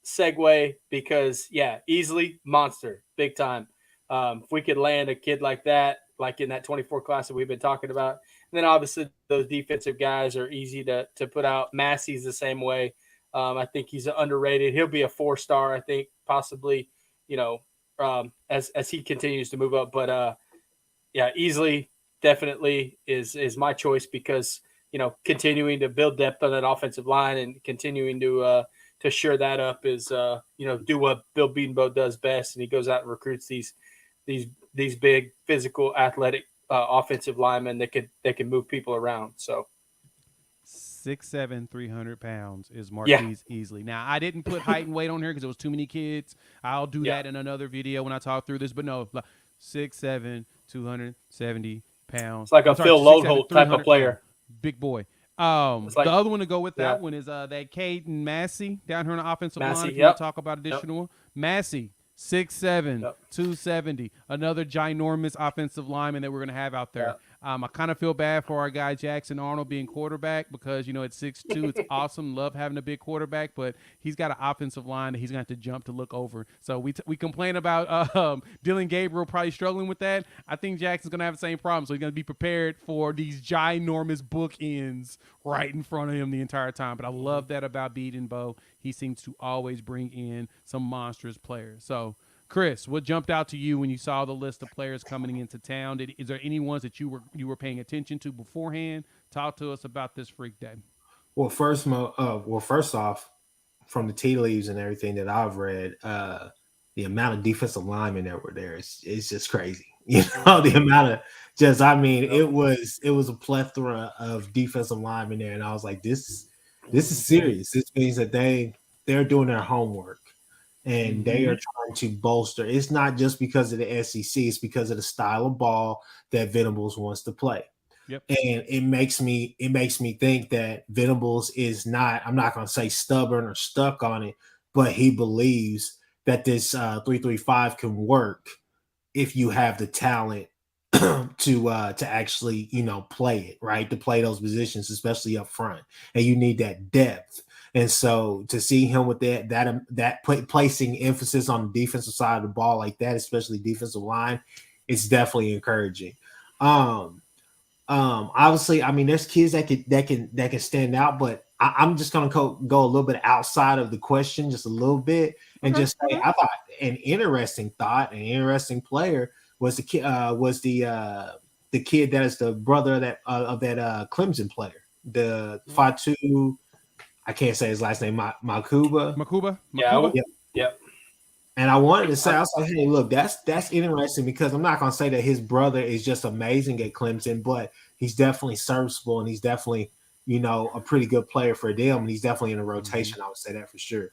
Segue because easily monster, big time. If we could land a kid like that, like in that 24 class that we've been talking about, and then obviously those defensive guys are easy to put out. Massey's the same way. I think he's underrated. He'll be a 4-star, I think, possibly, as he continues to move up. But easily, definitely is my choice because continuing to build depth on that offensive line and continuing to shore that up is, do what Bill Bedenbaugh does best. And he goes out and recruits these big physical athletic offensive linemen that can move people around. So 6'7", 300 pounds is Marquise Easley. Now, I didn't put height and weight on here because it was too many kids. I'll do that in another video when I talk through this. But no, 6'7", 270 pounds. It's like a Phil Lodeholt type of player. Big boy. The other one to go with that one is that Caden Massey down here on the offensive line. If you want to talk about additional one. Massey, 6'7", Yep. 270. Another ginormous offensive lineman that we're going to have out there. Yep. I kind of feel bad for our guy Jackson Arnold being quarterback because, you know, at 6'2", it's awesome. Love having a big quarterback, but he's got an offensive line that he's going to have to jump to look over. So we complain about Dylan Gabriel probably struggling with that. I think Jackson's going to have the same problem. So he's going to be prepared for these ginormous bookends right in front of him the entire time. But I love that about Beaton Bo. He seems to always bring in some monstrous players. So, Chris, what jumped out to you when you saw the list of players coming into town? Is there any ones that you were paying attention to beforehand? Talk to us about this freak day. Well, first off, from the tea leaves and everything that I've read, the amount of defensive linemen that were there is just crazy. You know, the amount of it was a plethora of defensive linemen there, and I was like, this is serious. This means that they're doing their homework. And they are trying to bolster. It's not just because of the SEC. It's because of the style of ball that Venables wants to play. Yep. And it makes me think that Venables is not, I'm not going to say stubborn or stuck on it, but he believes that this 3-3-5 can work if you have the talent to actually, you know, play it, right? To play those positions, especially up front. And you need that depth. And so to see him with that placing emphasis on the defensive side of the ball like that, especially defensive line, it's definitely encouraging. Obviously, I mean, there's kids that can stand out, but I'm just gonna go a little bit outside of the question, just a little bit, and just say I thought an interesting player was the kid that is the brother of that Clemson player, the 5'2". I can't say his last name, Makuba. Yep. And I wanted to say, I was like, hey, look, that's interesting because I'm not going to say that his brother is just amazing at Clemson, but he's definitely serviceable and he's definitely, you know, a pretty good player for them. And he's definitely in a rotation. I would say that for sure.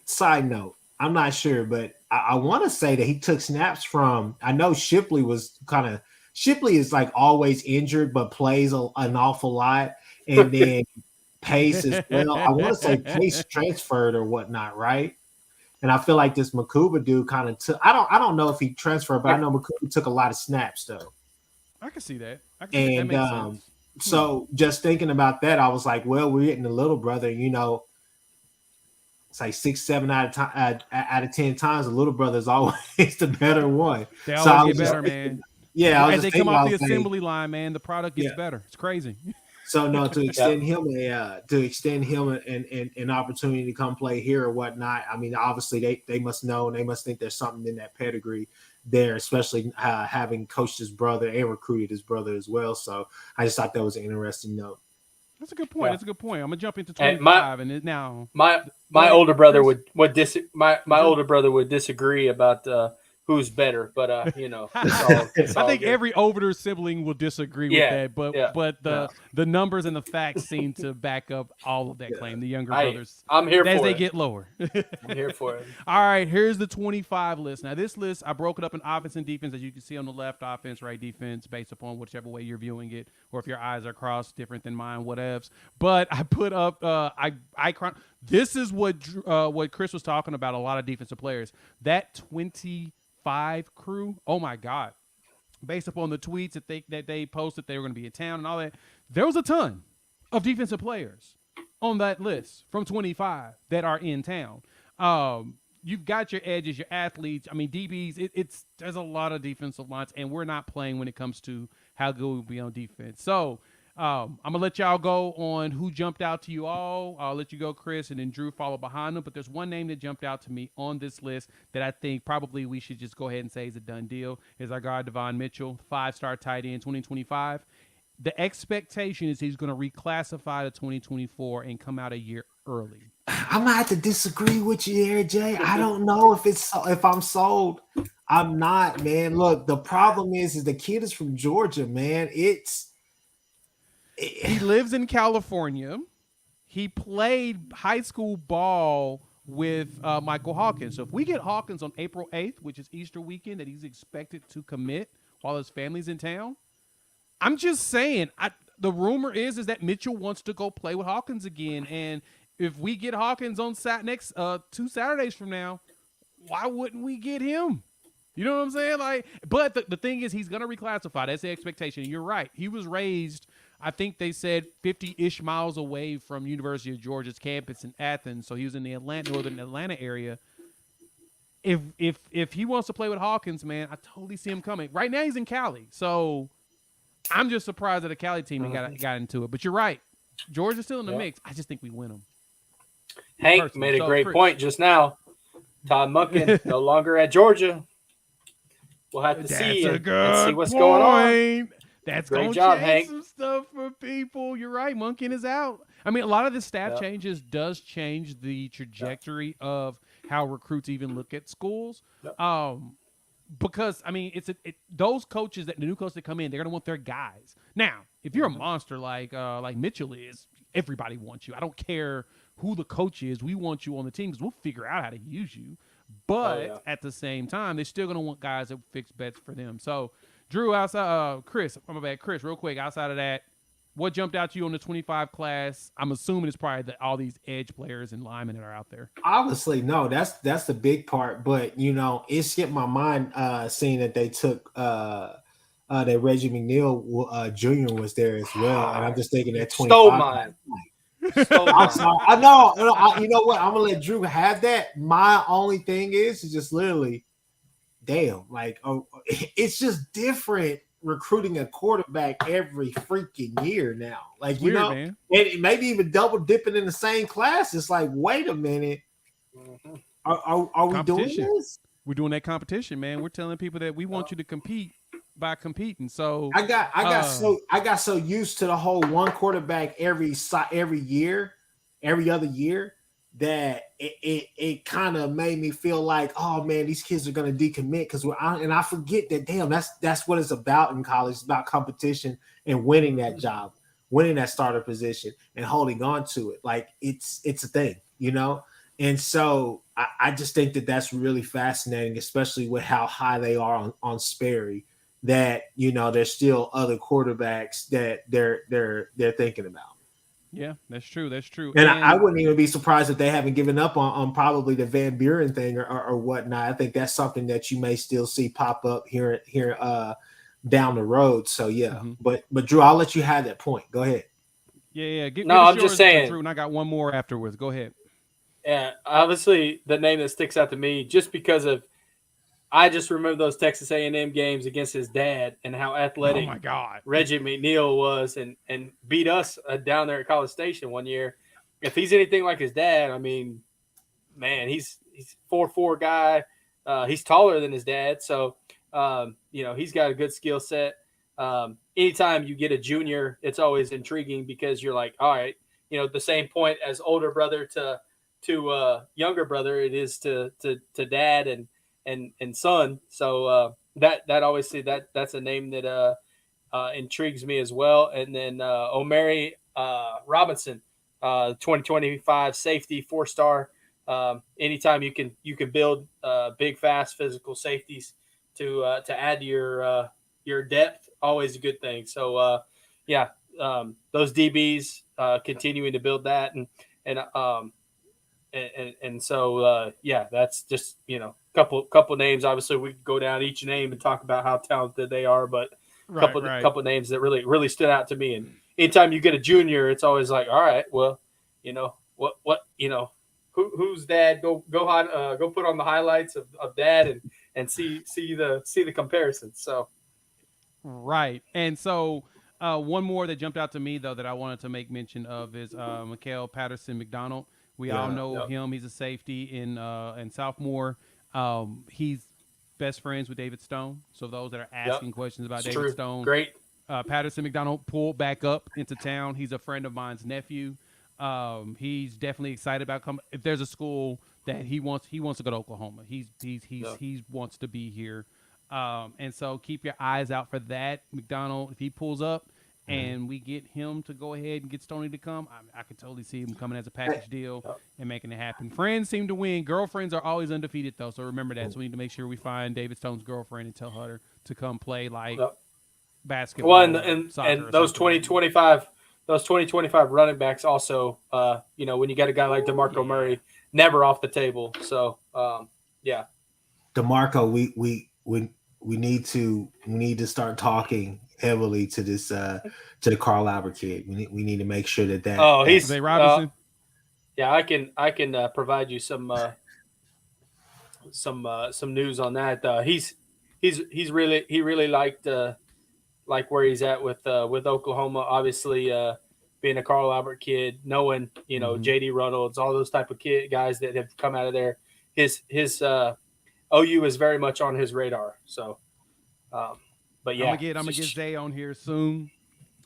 Side note, I'm not sure, but I want to say that he took snaps from, I know Shipley is like always injured, but plays an awful lot. And then Pace as well. I want to say Pace transferred or whatnot, right? And I feel like this Makuba dude kind of took. I don't know if he transferred, but I know Makuba took a lot of snaps though. I can see that. That makes sense. So just thinking about that, I was like, well, we're getting the little brother. You know, it's like 6-7 out of 10 times the little brother is always the better one. They always get better, man. Yeah, as they come off the assembly line, man, the product gets better. It's crazy. So no, to extend him an opportunity to come play here or whatnot. I mean, obviously they must know and they must think there's something in that pedigree there, especially having coached his brother and recruited his brother as well. So I just thought that was an interesting note. That's a good point. Yeah. That's a good point. I'm gonna jump into 25 and now my older brother would disagree about who's better, but you know, it's all I think good. every older sibling will disagree with that, but the numbers and the facts seem to back up all of that claim. The younger brothers, I'm here as for they it. get lower. I'm here for it. All right, here's the 25 list. Now this list, I broke it up in offense and defense, as you can see on the left, offense, right, defense, based upon whichever way you're viewing it, or if your eyes are crossed, different than mine, whatevs. But I put up, this is what Chris was talking about. A lot of defensive players. That 25 crew, oh my God, based upon the tweets that they posted they were going to be in town and all that, there was a ton of defensive players on that list from 25 that are in town. You've got your edges, your athletes. I mean, DBs, there's a lot of defensive lines, and we're not playing when it comes to how good we'll be on defense. So I'm going to let y'all go on who jumped out to you all. I'll let you go, Chris, and then Drew follow behind them. But there's one name that jumped out to me on this list that I think probably we should just go ahead and say is a done deal, is our guy Devon Mitchell, 5-star tight end, 2025. The expectation is he's going to reclassify to 2024 and come out a year early. I'm going to have to disagree with you here, Jay. I don't know if I'm sold. I'm not, man. Look, the problem is the kid is from Georgia, man. He lives in California. He played high school ball with Michael Hawkins. So if we get Hawkins on April 8th, which is Easter weekend, that he's expected to commit while his family's in town, I'm just saying, the rumor is that Mitchell wants to go play with Hawkins again. And if we get Hawkins on next 2 Saturdays from now, why wouldn't we get him? You know what I'm saying? Like, but the thing is, he's going to reclassify. That's the expectation. You're right. He was raised, I think they said 50-ish miles away from University of Georgia's campus in Athens. So he was in the northern Atlanta area. If he wants to play with Hawkins, man, I totally see him coming. Right now he's in Cali. So I'm just surprised that the Cali team got into it. But you're right. Georgia's still in the mix. I just think we win them. Hank made a great point just now. Todd Monken no longer at Georgia. We'll have to see what's going on. That's going to change some stuff for people. You're right. Monken is out. I mean, a lot of the staff changes does change the trajectory of how recruits even look at schools. Because, I mean, those coaches, the new coaches that come in, they're going to want their guys. Now, if you're a monster like Mitchell is, everybody wants you. I don't care who the coach is. We want you on the team because we'll figure out how to use you. But at the same time, they're still going to want guys that fix bets for them. So, Drew, outside, Chris, real quick, outside of that, what jumped out to you on the 25 class? I'm assuming it's probably all these edge players and linemen that are out there. Obviously, no, that's the big part. But, it skipped my mind seeing that they took that Reggie McNeil Jr. was there as well. And I'm just thinking that 25. Stole mine. I'm sorry. I know. You know what? I'm gonna let Drew have that. My only thing is just literally, damn, it's just different recruiting a quarterback every freaking year now. Like, it's weird, man. And maybe even double dipping in the same class. It's like, wait a minute, are we doing this? We're doing that competition, man. We're telling people that we want you to compete by competing. So I got so used to the whole one quarterback every year, every other year, that it kind of made me feel like, oh man, these kids are gonna decommit because I forget that, damn, that's what it's about in college. It's about competition and winning that job, winning that starter position and holding on to it. Like it's a thing, And so I just think that that's really fascinating, especially with how high they are on Sperry. That there's still other quarterbacks that they're thinking about. Yeah, that's true. That's true. And I wouldn't even be surprised if they haven't given up on probably the Van Buren thing or whatnot. I think that's something that you may still see pop up here down the road. So yeah, but Drew, I'll let you have that point. Go ahead. Yeah. I'm just saying, Drew, and I got one more afterwards. Go ahead. Yeah, obviously the name that sticks out to me just because of. I just remember those Texas A&M games against his dad and how athletic Reggie McNeil was and beat us down there at College Station one year. If he's anything like his dad, I mean, man, he's 4'4" guy. He's taller than his dad. So, he's got a good skill set. Anytime you get a junior, it's always intriguing because you're like, all right, the same point as older brother to younger brother it is to dad and son. So that always that's a name that intrigues me as well. And then Omari Robinson, 2025 safety, 4-star. Anytime you can build big, fast, physical safeties to add to your depth, always a good thing. So those DBs continuing to build that and so that's just couple names. Obviously, we could go down each name and talk about how talented they are, but couple names that really stood out to me. And anytime you get a junior, it's always like, all right, well, who's dad? Go put on the highlights of dad and see the comparison. So, right, and so. One more that jumped out to me though that I wanted to make mention of is Mikael Patterson McDonald. We all know him. He's a safety in sophomore. He's best friends with David Stone. So those that are asking questions about David Stone, great. Patterson McDonald pulled back up into town. He's a friend of mine's nephew. He's definitely excited about coming. If there's a school that he wants to go to Oklahoma. He wants to be here. And so keep your eyes out for that. McDonald, if he pulls up and we get him to go ahead and get Stoney to come, I could totally see him coming as a package deal and making it happen. Friends seem to win. Girlfriends are always undefeated, though, so remember that. So we need to make sure we find David Stone's girlfriend and tell her to come play basketball. Well, and those 2025 running backs also, when you got a guy like DeMarco Murray, never off the table. So, Yeah. DeMarco, we need to start talking heavily to this to the Carl Albert kid. We need to make sure that Oh, that he's Zay Robinson. yeah. I can provide you some news on that. He really liked where he's at with Oklahoma. Obviously, being a Carl Albert kid, knowing JD Reynolds, all those type of guys that have come out of there. His OU is very much on his radar. So, but yeah, I'm gonna get Zay on here soon.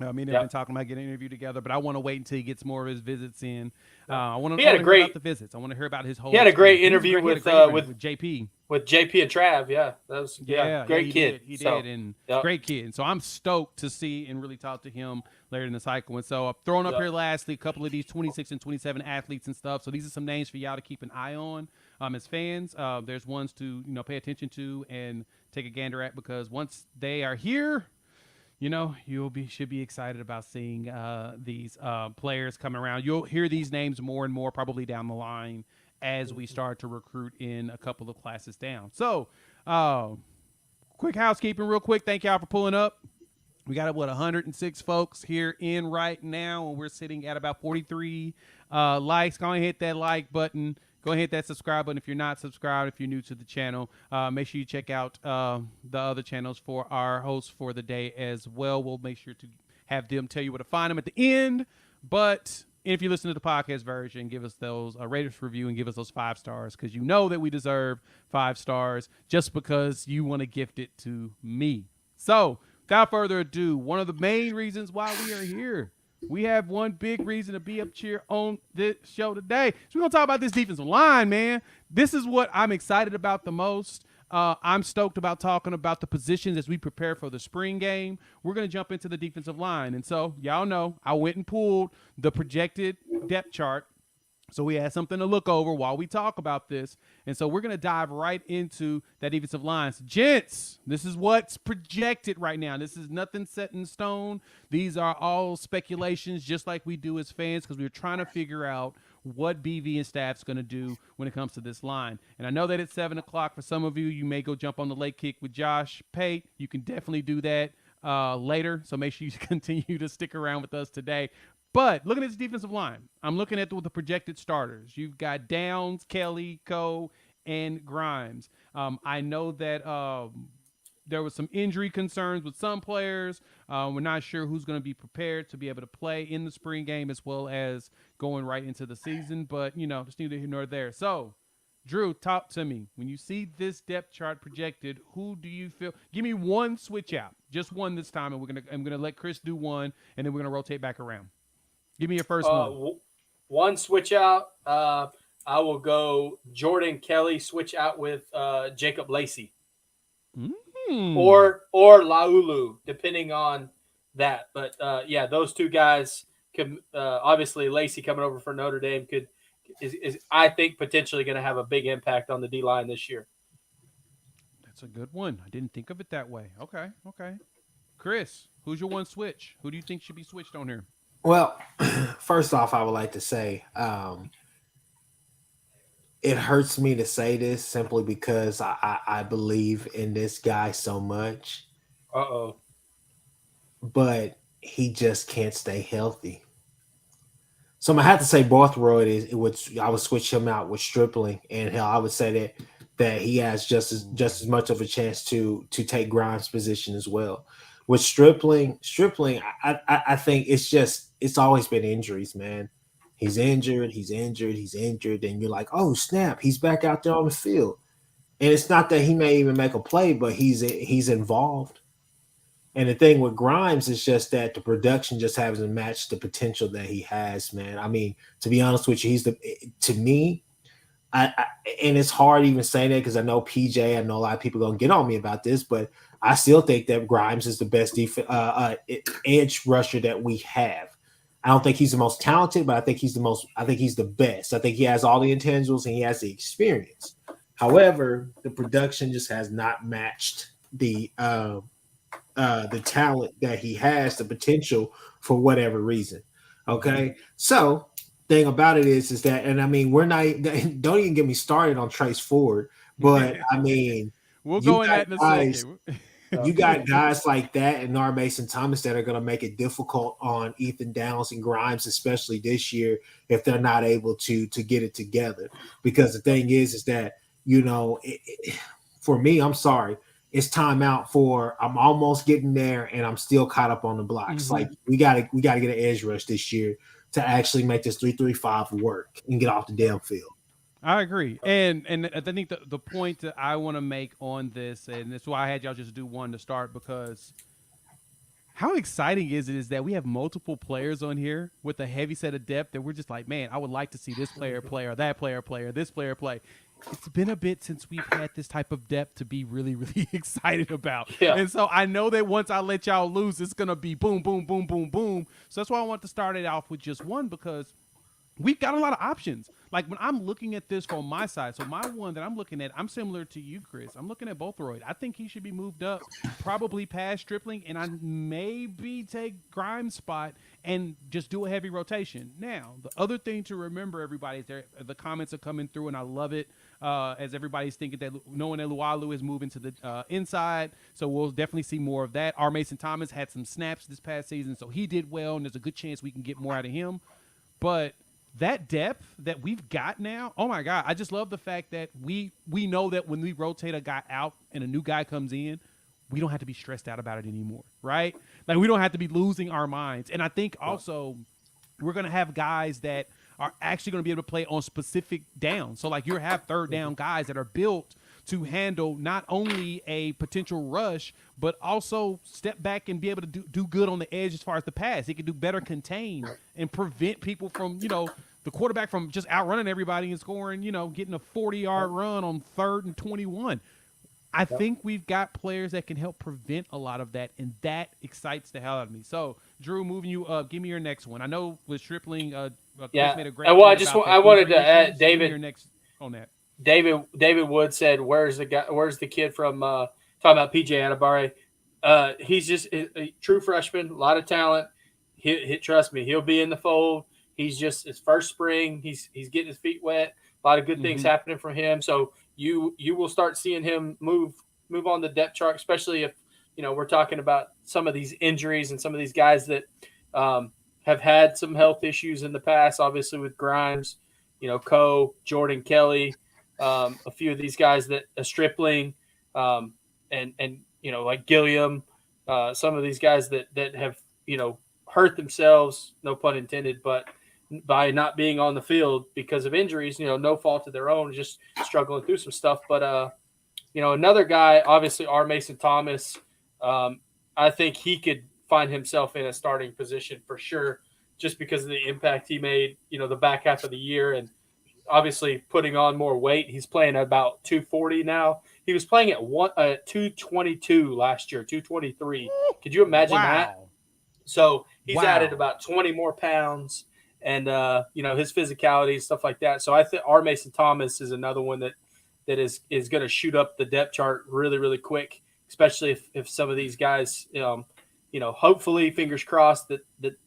Me and him been talking about getting an interview together, but I want to wait until he gets more of his visits in. I want to hear about the visits. I want to hear about his whole. He had a great interview with JP. With JP and Trav, yeah, that was great kid. He did, and great kid. And so I'm stoked to see and really talk to him later in the cycle. And so I'm throwing up here lastly a couple of these 26 and 27 athletes and stuff. So these are some names for y'all to keep an eye on as fans. There's ones to pay attention to and take a gander at, because once they are here, should be excited about seeing these players coming around. You'll hear these names more and more probably down the line as we start to recruit in a couple of classes down. So, quick housekeeping real quick. Thank y'all for pulling up. We got 106 folks here in right now, and we're sitting at about 43 likes. Go ahead and hit that like button. Go ahead and hit that subscribe button if you're not subscribed, if you're new to the channel. Make sure you check out the other channels for our hosts for the day as well. We'll make sure to have them tell you where to find them at the end. But if you listen to the podcast version, give us those rate us review and give us those 5 stars, because you know that we deserve 5 stars just because you want to gift it to me. So, without further ado, one of the main reasons why we are here, we have one big reason to be up here on this show today. So we're going to talk about this defensive line, man. This is what I'm excited about the most. I'm stoked about talking about the positions as we prepare for the spring game. We're going to jump into the defensive line. And so, y'all know, I went and pulled the projected depth chart. So we had something to look over while we talk about this. And so we're going to dive right into that defensive line. So, gents, this is what's projected right now. This is nothing set in stone. These are all speculations, just like we do as fans, because we're trying to figure out what BV and staff's going to do when it comes to this line. And I know that it's 7 o'clock for some of you. You may go jump on the late kick with Josh Pate. You can definitely do that later. So make sure you continue to stick around with us today. But looking at this defensive line, I'm looking at the projected starters. You've got Downs, Kelly, Coe, and Grimes. I know that there was some injury concerns with some players. We're not sure who's going to be prepared to be able to play in the spring game as well as going right into the season. But, just neither here nor there. So, Drew, talk to me. When you see this depth chart projected, who do you feel? Give me one switch out, just one this time, and I'm gonna let Chris do one, and then we're gonna rotate back around. Give me your first one. One switch out. I will go Jordan Kelly. Switch out with Jacob Lacey, or Laulu, depending on that. But those two guys could obviously Lacey coming over for Notre Dame is I think potentially going to have a big impact on the D line this year. That's a good one. I didn't think of it that way. Okay. Chris, who's your one switch? Who do you think should be switched on here? Well, first off, I would like to say it hurts me to say this simply because I believe in this guy so much. But he just can't stay healthy. So I'm gonna have to say Borthroyd I would switch him out with Stripling, and I would say that he has just as much of a chance to take Grimes' position as well. With Stripling, I think it's always been injuries, man. He's injured, and you're like, oh snap, he's back out there on the field. And it's not that he may even make a play, but he's involved. And the thing with Grimes is just that the production just hasn't matched the potential that he has, man. I mean, to be honest with you, to me, and it's hard even saying that because I know PJ, I know a lot of people are going to get on me about this, but I still think that Grimes is the best edge rusher that we have. I don't think he's the most talented, but I think he's the best. I think he has all the intangibles and he has the experience. However, the production just has not matched the talent that he has, the potential for whatever reason. Okay. So thing about it is that, and I mean, don't even get me started on Trace Ford, But I mean, we'll you go in got that in a guys, second. you got guys like that and R. Mason Thomas that are going to make it difficult on Ethan Downs and Grimes, especially this year, if they're not able to get it together. Because the thing is that, for me, I'm sorry, it's time out for I'm almost getting there and I'm still caught up on the blocks. Mm-hmm. Like we gotta get an edge rush this year to actually make this 3-3-5 work and get off the damn field. I agree. And I think the point that I want to make on this, and that's why I had y'all just do one to start, because how exciting is that we have multiple players on here with a heavy set of depth that we're just like, man, I would like to see this player play or that player play or this player play. It's been a bit since we've had this type of depth to be really, really excited about. Yeah. And so I know that once I let y'all loose, it's going to be boom, boom, boom, boom, boom. So that's why I want to start it off with just one, because we've got a lot of options. Like when I'm looking at this from my side, so my one that I'm looking at, I'm similar to you, Chris. I'm looking at Bothroyd. I think he should be moved up, probably past Stripling, and I maybe take Grimes' spot and just do a heavy rotation. Now, the other thing to remember, everybody, is the comments are coming through, and I love it as everybody's thinking that knowing that Lualu is moving to the inside, so we'll definitely see more of that. R. Mason Thomas had some snaps this past season, so he did well, and there's a good chance we can get more out of him. But that depth that we've got now, oh my God, I just love the fact that we know that when we rotate a guy out and a new guy comes in, we don't have to be stressed out about it anymore, right? Like we don't have to be losing our minds. And I think also we're going to have guys that are actually going to be able to play on specific downs. So like you have third down guys that are built to handle not only a potential rush, but also step back and be able to do good on the edge as far as the pass. He can do better contain and prevent people from, the quarterback from just outrunning everybody and scoring, getting a 40-yard run on 3rd and 21. I think we've got players that can help prevent a lot of that, and that excites the hell out of me. So, Drew, moving you up, give me your next one. I know with Stripling, Chris made a great point. Well, I wanted to add, David. Your next on that. David Wood said, "Where's the kid from talking about PJ Adebawore? He's just a true freshman, a lot of talent. He trust me, he'll be in the fold. He's just his first spring. He's getting his feet wet. A lot of good things happening for him. So you will start seeing him move on the depth chart, especially if we're talking about some of these injuries and some of these guys that have had some health issues in the past. Obviously with Grimes, Coe, Jordan Kelly." A few of these guys that a Stripling, and like Gilliam, some of these guys that have hurt themselves, no pun intended, but by not being on the field because of injuries, no fault of their own, just struggling through some stuff. But another guy, obviously R. Mason Thomas, I think he could find himself in a starting position for sure, just because of the impact he made, the back half of the year, and obviously putting on more weight. He's playing at about 240 now. He was playing at 222 last year, 223. Could you imagine that? So he's added about 20 more pounds, and his physicality and stuff like that. So I think R. Mason Thomas is another one that is going to shoot up the depth chart really, really quick, especially if some of these guys, hopefully, fingers crossed that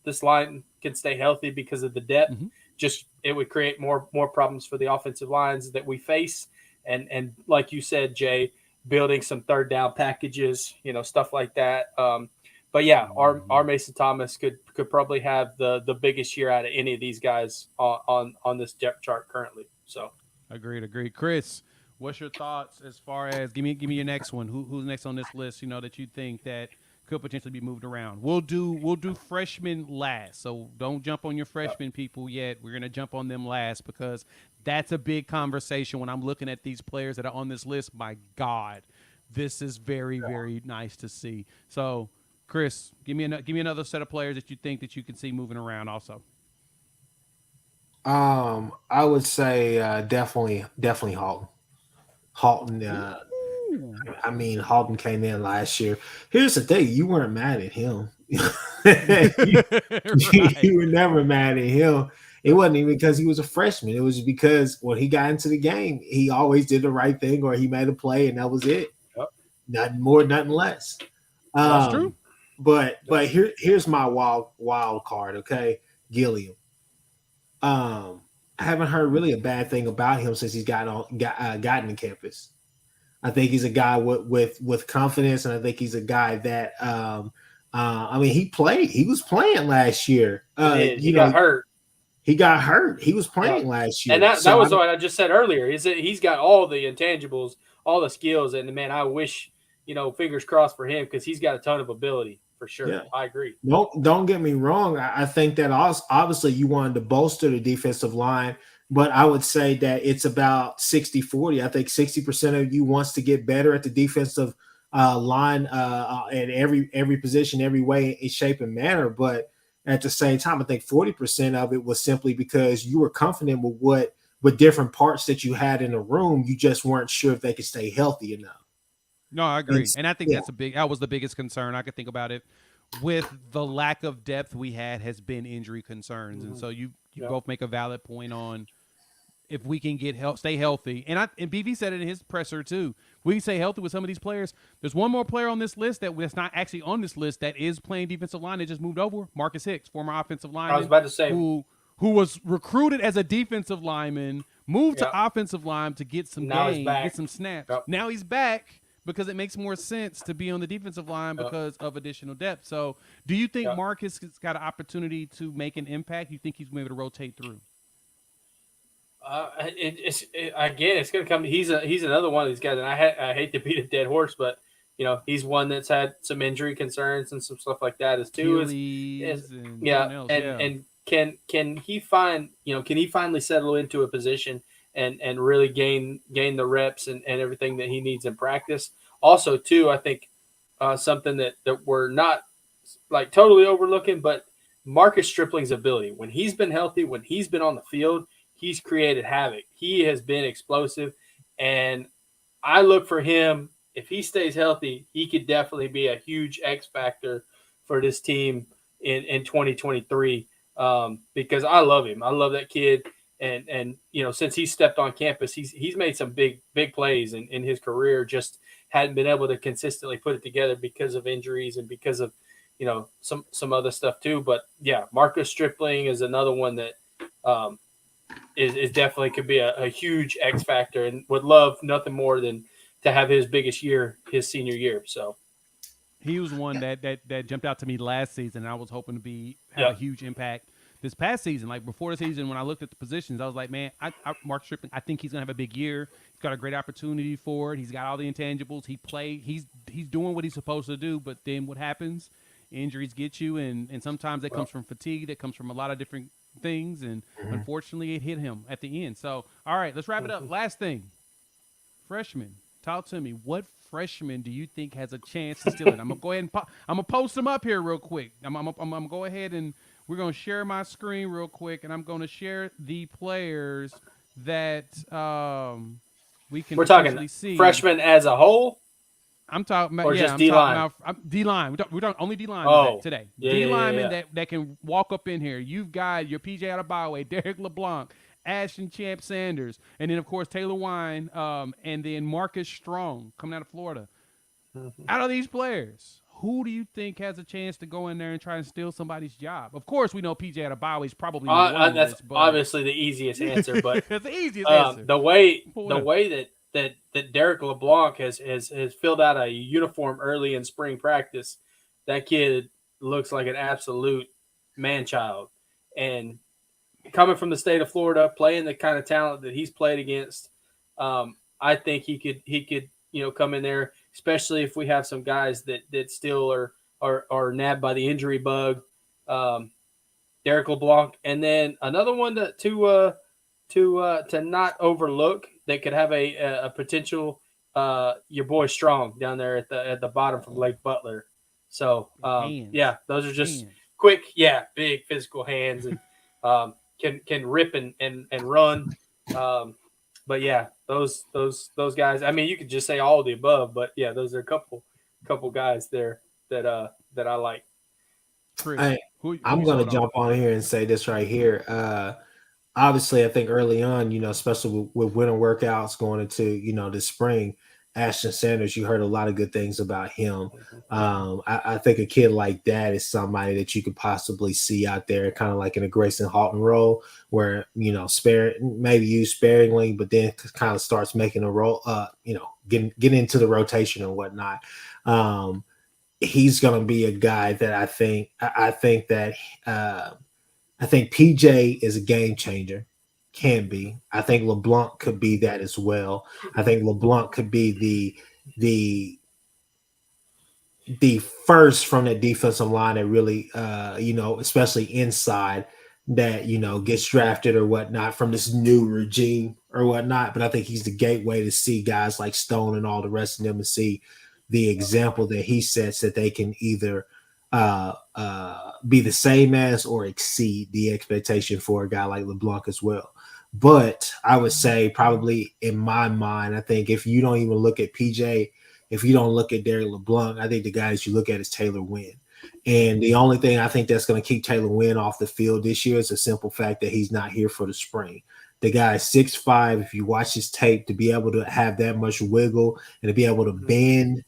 this line can stay healthy because of the depth. Mm-hmm. Just it would create more problems for the offensive lines that we face, and like you said, Jay, building some third down packages, stuff like that. But yeah, our Mason Thomas could probably have the biggest year out of any of these guys on this depth chart currently. So agreed. Chris, what's your thoughts as far as give me your next one? Who's next on this list? That you think that could potentially be moved around. We'll do freshmen last, so don't jump on your freshman people yet. We're gonna jump on them last because that's a big conversation when I'm looking at these players that are on this list. My God, this is very, very nice to see. So, Chris, give me another set of players that you think that you can see moving around also. I would say definitely Halton. Halton came in last year. Here's the thing: you weren't mad at him. You were never mad at him. It wasn't even because he was a freshman. It was because when he got into the game, he always did the right thing, or he made a play, and that was it. Yep. Nothing more, nothing less. That's true. But here's my wild card. Okay, Gilliam. I haven't heard really a bad thing about him since he's gotten to campus. I think he's a guy with confidence, and I think he's a guy that I mean, he was playing last year. He got hurt. He got hurt. He was playing last year. And that was what I just said earlier, is that he's got all the intangibles, all the skills, and man, I wish, fingers crossed for him, because he's got a ton of ability for sure. Yeah. I agree. Don't get me wrong. I think that obviously you wanted to bolster the defensive line, but I would say that it's about 60-40. I think 60% of you wants to get better at the defensive line at every position, every way, in shape and manner. But at the same time, I think 40% of it was simply because you were confident with different parts that you had in the room. You just weren't sure if they could stay healthy enough. No, I agree. And I think that was the biggest concern I could think about it. With the lack of depth we had has been injury concerns. And so you both make a valid point on if we can stay healthy. And BV said it in his presser too. We can stay healthy with some of these players. There's one more player on this list that's not actually on this list that is playing defensive line. That just moved over. Marcus Hicks, former offensive lineman. I was about to say who was recruited as a defensive lineman, moved to offensive line to get some games, get some snaps. Yep. Now he's back because it makes more sense to be on the defensive line because of additional depth. So do you think Marcus has got an opportunity to make an impact? You think he's going to be able to rotate through? It's going to come. He's another one of these guys, and I hate to beat a dead horse, but he's one that's had some injury concerns and some stuff like that as too. And can he finally settle into a position and really gain the reps and everything that he needs in practice? Also, too, I think something that we're not like totally overlooking, but Marcus Stripling's ability when he's been healthy, when he's been on the field. He's created havoc. He has been explosive, and I look for him. If he stays healthy, he could definitely be a huge X factor for this team in 2023. Because I love him. I love that kid, and since he stepped on campus, he's made some big plays in his career. Just hadn't been able to consistently put it together because of injuries and because of some other stuff too. But yeah, Marcus Stripling is another one that is definitely could be a huge X factor, and would love nothing more than to have his biggest year, his senior year. So he was one that jumped out to me last season, and I was hoping to have a huge impact this past season. Like before the season, when I looked at the positions, I was like, man, Mark Stripling, I think he's gonna have a big year. He's got a great opportunity for it. He's got all the intangibles. He's doing what he's supposed to do. But then what happens? Injuries get you, and sometimes that comes from fatigue. That comes from a lot of different things, and unfortunately it hit him at the end. So all right, let's wrap it up. Last thing, freshman, talk to me. What freshman do you think has a chance to steal it? I'm gonna go ahead and I'm gonna post them up here real quick. I'm gonna go ahead and we're gonna share my screen real quick, and I'm gonna share the players that we can. We're talking see. Freshmen as a whole. I'm talking about, or just D-line. D-line. We're talking only D-line today. Yeah, D-linemen that can walk up in here. You've got your PJ Adebayo, Derek LeBlanc, Ashton Champ Sanders, and then, of course, Taylor Wine, and then Marcus Strong coming out of Florida. Out of these players, who do you think has a chance to go in there and try and steal somebody's job? Of course, we know PJ Adebayo is probably that's obviously the easiest answer, but it's the easiest answer. The way that Derek LeBlanc has filled out a uniform early in spring practice, that kid looks like an absolute man-child. And coming from the state of Florida, playing the kind of talent that he's played against, I think he could come in there, especially if we have some guys that still are nabbed by the injury bug. Derek LeBlanc, and then another one to not overlook that could have a potential, your boy Strong down there at the bottom from Lake Butler. So those are just quick, big physical hands, and can rip and run. But yeah, those guys. I mean, you could just say all of the above, but yeah, those are a couple guys there that I like. I'm going to jump on here and say this right here. Obviously, I think early on, especially with winter workouts going into, this spring, Ashton Sanders, you heard a lot of good things about him. I think a kid like that is somebody that you could possibly see out there, kind of like in a Grayson Halton role, where maybe use sparingly, but then kind of starts making a role, getting into the rotation and whatnot. He's going to be a guy that I think PJ is a game changer. Can be. I think LeBlanc could be that as well. I think LeBlanc could be the first from that defensive line that really, especially inside, that gets drafted or whatnot from this new regime or whatnot. But I think he's the gateway to see guys like Stone and all the rest of them, and see the example that he sets, that they can either be the same as or exceed the expectation for a guy like LeBlanc as well. But I would say probably in my mind, I think if you don't even look at PJ, if you don't look at Derek LeBlanc, I think the guy that you look at is Taylor Wynn. And the only thing I think that's going to keep Taylor Wynn off the field this year is the simple fact that he's not here for the spring. The guy is 6'5". If you watch his tape, to be able to have that much wiggle and to be able to bend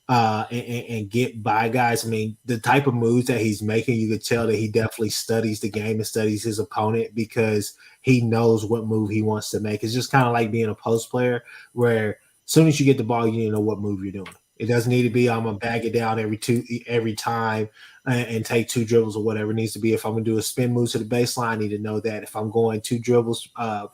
and get by guys. I mean, the type of moves that he's making, you could tell that he definitely studies the game and studies his opponent, because he knows what move he wants to make. It's just kind of like being a post player, where as soon as you get the ball, you need to know what move you're doing. It doesn't need to be I'm gonna bag it down every time and take 2 dribbles or whatever. It needs to be, if I'm gonna do a spin move to the baseline, I need to know that. If I'm going 2 dribbles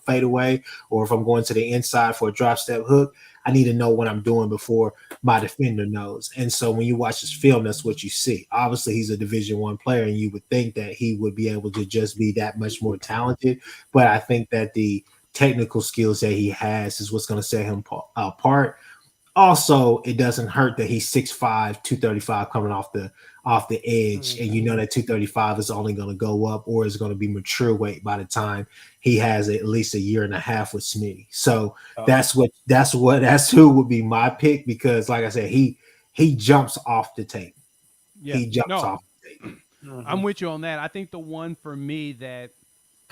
fade away, or if I'm going to the inside for a drop step hook, I need to know what I'm doing before my defender knows. And so when you watch this film, that's what you see. Obviously, he's a Division I player, and you would think that he would be able to just be that much more talented. But I think that the technical skills that he has is what's going to set him apart. Also, it doesn't hurt that he's 6'5", 235 coming off the edge, and you know that 235 is only going to go up, or is going to be mature weight by the time he has at least a year and a half with Smitty. So that's who would be my pick, because like I said, he jumps off the tape. Yeah, he jumps off the tape. I'm with you on that. I think the one for me that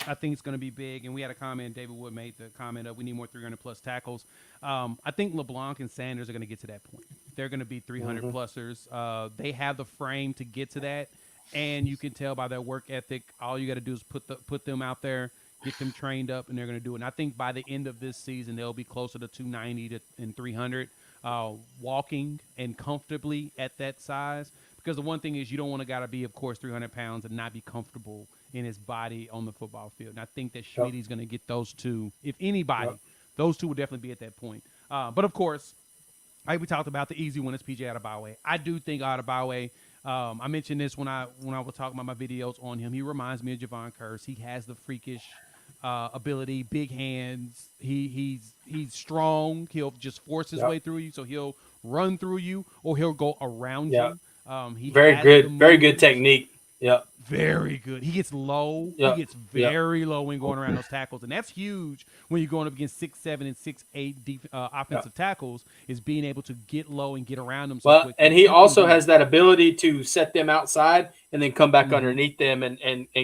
I think it's going to be big, and we had a comment, David Wood made the comment of we need more 300-plus tackles. I think LeBlanc and Sanders are going to get to that point. They're going to be 300-plussers. They have the frame to get to that, and you can tell by their work ethic, all you got to do is put them out there, get them trained up, and they're going to do it. And I think by the end of this season, they'll be closer to 290 and 300, walking and comfortably at that size. Because the one thing is, you don't want a guy to be, of course, 300 pounds and not be comfortable in his body on the football field. And I think that Schmitty's going to get those two. If anybody, those two will definitely be at that point. But, of course, like we talked about, the easy one is PJ Adebayo. I do think Adebayo, I mentioned this when I was talking about my videos on him. He reminds me of Javon Curse. He has the freakish ability, big hands. He's strong. He'll just force his way through you. So he'll run through you, or he'll go around you. Very good technique. Yeah. Very good. He gets low. He gets very low when going around those tackles. And that's huge when you're going up against 6'7" and 6'8" offensive tackles, is being able to get low and get around them so quickly. And he also has that ability to set them outside and then come back underneath them and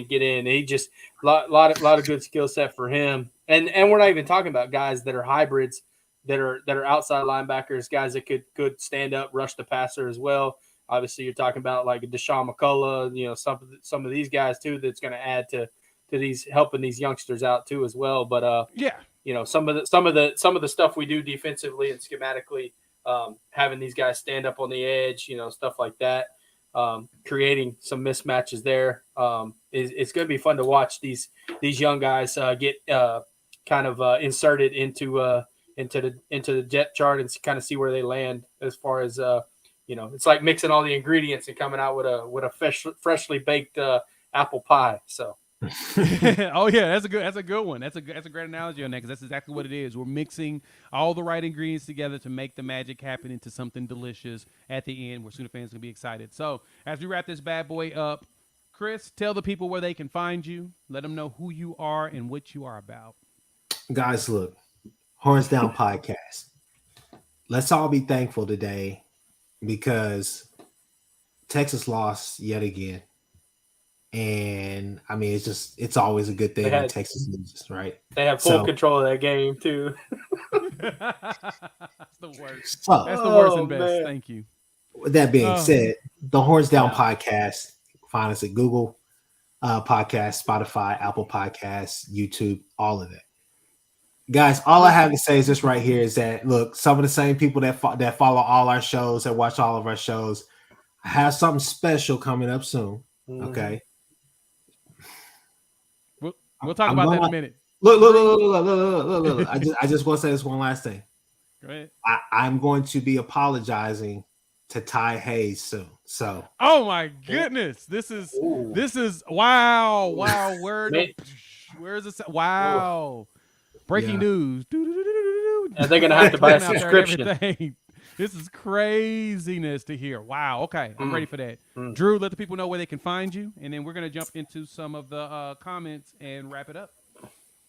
get in. He just lot of good skill set for him. And we're not even talking about guys that are hybrids, that are outside linebackers, guys that could stand up, rush the passer as well. Obviously, you're talking about like Deshaun McCullough, some of these guys too. That's going to add to these, helping these youngsters out too as well. But some of the stuff we do defensively and schematically, having these guys stand up on the edge, stuff like that, creating some mismatches there. It's going to be fun to watch these young guys get kind of inserted into the depth chart and kind of see where they land as far as. It's like mixing all the ingredients and coming out with a freshly baked apple pie. So, oh yeah, that's a good one. That's a great analogy on that, because that's exactly what it is. We're mixing all the right ingredients together to make the magic happen into something delicious at the end, where Sooner fans are gonna be excited. So, as we wrap this bad boy up, Chris, tell the people where they can find you. Let them know who you are and what you are about. Guys, look, Horns Down Podcast. Let's all be thankful today, because Texas lost yet again. And I mean, it's always a good thing when Texas loses, right? They have full control of that game too. That's the worst. So, That's the worst and best. Man. Thank you. with that being said, the Horns Down Yeah. podcast, find us at Google Podcast, Spotify, Apple Podcasts, YouTube, all of that. Guys, all I have to say is this right here is that, look, some of the same people that follow all our shows, that watch all of our shows, have something special coming up soon. Okay. We'll talk about that in a minute. Look. I just want to say this one last thing. Go ahead. I'm going to be apologizing to Ty Hayes soon. So, oh my goodness, this is wow. Where's this? Wow, breaking news. And they're gonna have to buy a subscription. This is craziness to hear. Wow. Okay, I'm ready for that. Drew, let the people know where they can find you, and then we're gonna jump into some of the comments and wrap it up.